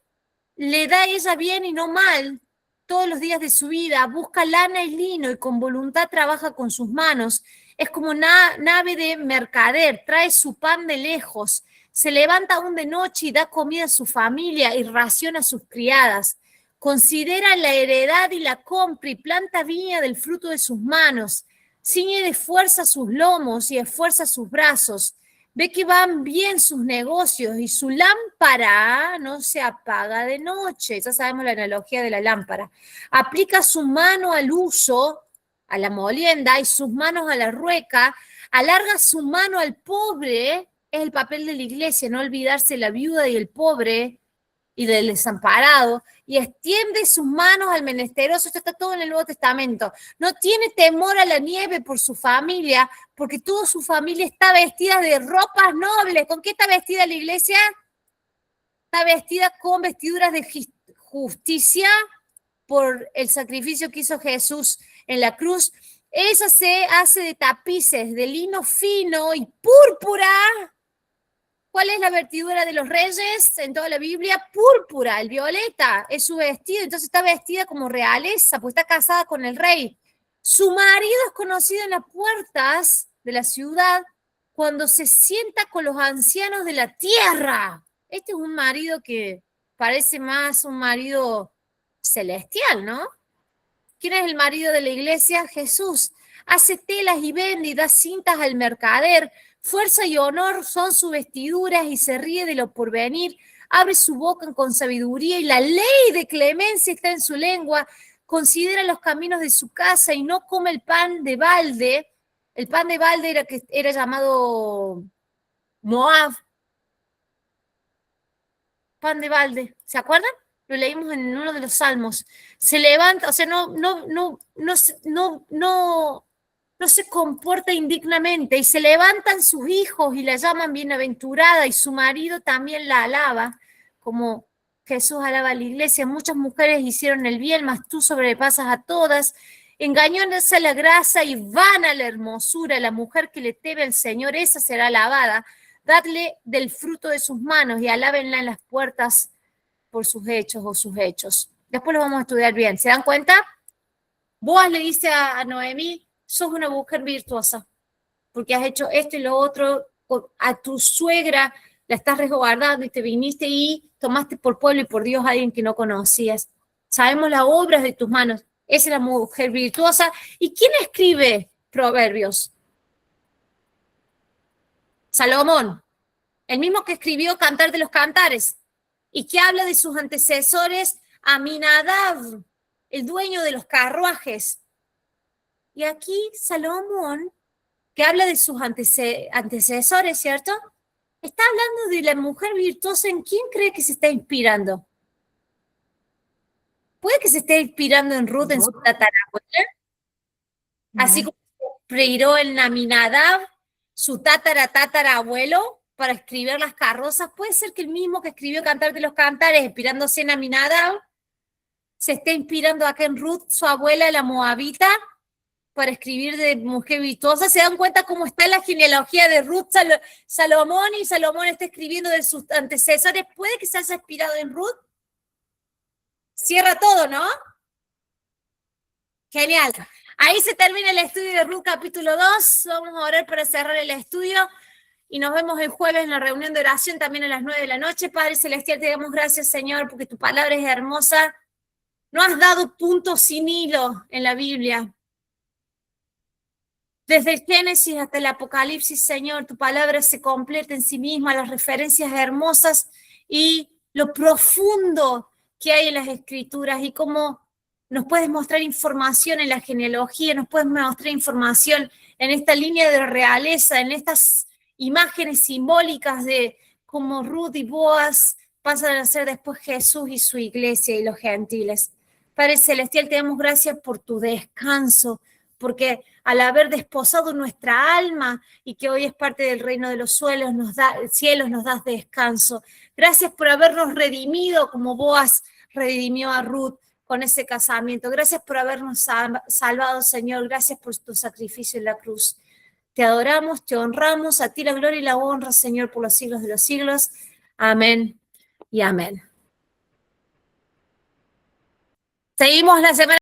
le da a ella bien y no mal todos los días de su vida. Busca lana y lino y con voluntad trabaja con sus manos. Es como nave de mercader, trae su pan de lejos. Se levanta aún de noche y da comida a su familia y raciona a sus criadas. Considera la heredad y la compra y planta viña del fruto de sus manos. Ciñe de fuerza sus lomos y esfuerza sus brazos. Ve que van bien sus negocios y su lámpara no se apaga de noche. Ya sabemos la analogía de la lámpara. Aplica su mano al uso, a la molienda, y sus manos a la rueca. Alarga su mano al pobre. Es el papel de la iglesia, no olvidarse de la viuda y el pobre y del desamparado, y extiende sus manos al menesteroso. Esto está todo en el Nuevo Testamento. No tiene temor a la nieve por su familia, porque toda su familia está vestida de ropas nobles. ¿Con qué está vestida la iglesia? Está vestida con vestiduras de justicia por el sacrificio que hizo Jesús en la cruz. Esa se hace de tapices de lino fino y púrpura. ¿Cuál es la vestidura de los reyes en toda la Biblia? Púrpura, el violeta, es su vestido. Entonces está vestida como realeza, pues está casada con el rey. Su marido es conocido en las puertas de la ciudad cuando se sienta con los ancianos de la tierra. Este es un marido que parece más un marido celestial, ¿no? ¿Quién es el marido de la iglesia? Jesús. Hace telas y vende y da cintas al mercader. Fuerza y honor son sus vestiduras y se ríe de lo porvenir. Abre su boca con sabiduría y la ley de clemencia está en su lengua. Considera los caminos de su casa y no come el pan de balde. El pan de balde era llamado Moab. Pan de balde, ¿se acuerdan? Lo leímos en uno de los salmos. Se levanta, o sea, no se comporta indignamente y se levantan sus hijos y la llaman bienaventurada y su marido también la alaba, como Jesús alaba a la iglesia. Muchas mujeres hicieron el bien, mas tú sobrepasas a todas. Engañóse la grasa y vana la hermosura. La mujer que le teme al Señor, esa será alabada. Dadle del fruto de sus manos y alábenla en las puertas por sus hechos o sus hechos. Después lo vamos a estudiar bien. ¿Se dan cuenta? Boaz le dice a Noemí, sos una mujer virtuosa, porque has hecho esto y lo otro, a tu suegra la estás resguardando y te viniste y tomaste por pueblo y por Dios a alguien que no conocías. Sabemos las obras de tus manos. Esa es la mujer virtuosa. ¿Y quién escribe Proverbios? Salomón, el mismo que escribió Cantar de los Cantares y que habla de sus antecesores, Aminadab, el dueño de los carruajes. Y aquí Salomón, que habla de sus antecesores, ¿cierto? Está hablando de la mujer virtuosa. ¿En quién cree que se está inspirando? ¿Puede que se esté inspirando en Ruth, en su tatarabuela? Así como se inspiró en Aminadab, su tatarabuelo, para escribir las carrozas. Puede ser que el mismo que escribió Cantar de los Cantares, inspirándose en Aminadab, se esté inspirando acá en Ruth, su abuela, la moabita, para escribir de mujer virtuosa. ¿Se dan cuenta cómo está la genealogía de Ruth, Salomón, y Salomón está escribiendo de sus antecesores? ¿Puede que se haya inspirado en Ruth? Cierra todo, ¿no? Genial. Ahí se termina el estudio de Ruth capítulo 2. Vamos a orar para cerrar el estudio y nos vemos el jueves en la reunión de oración también a las 9 de la noche. Padre Celestial, te damos gracias, Señor, porque tu palabra es hermosa. No has dado punto sin hilo en la Biblia. Desde el Génesis hasta el Apocalipsis, Señor, tu palabra se completa en sí misma, las referencias hermosas y lo profundo que hay en las Escrituras, y cómo nos puedes mostrar información en la genealogía, nos puedes mostrar información en esta línea de realeza, en estas imágenes simbólicas de cómo Ruth y Boaz pasan a ser después Jesús y su iglesia y los gentiles. Padre Celestial, te damos gracias por tu descanso, porque al haber desposado nuestra alma y que hoy es parte del reino de los cielos, nos das descanso. Gracias por habernos redimido como Boaz redimió a Ruth con ese casamiento. Gracias por habernos salvado, Señor. Gracias por tu sacrificio en la cruz. Te adoramos, te honramos. A ti la gloria y la honra, Señor, por los siglos de los siglos. Amén y amén. Seguimos la semana.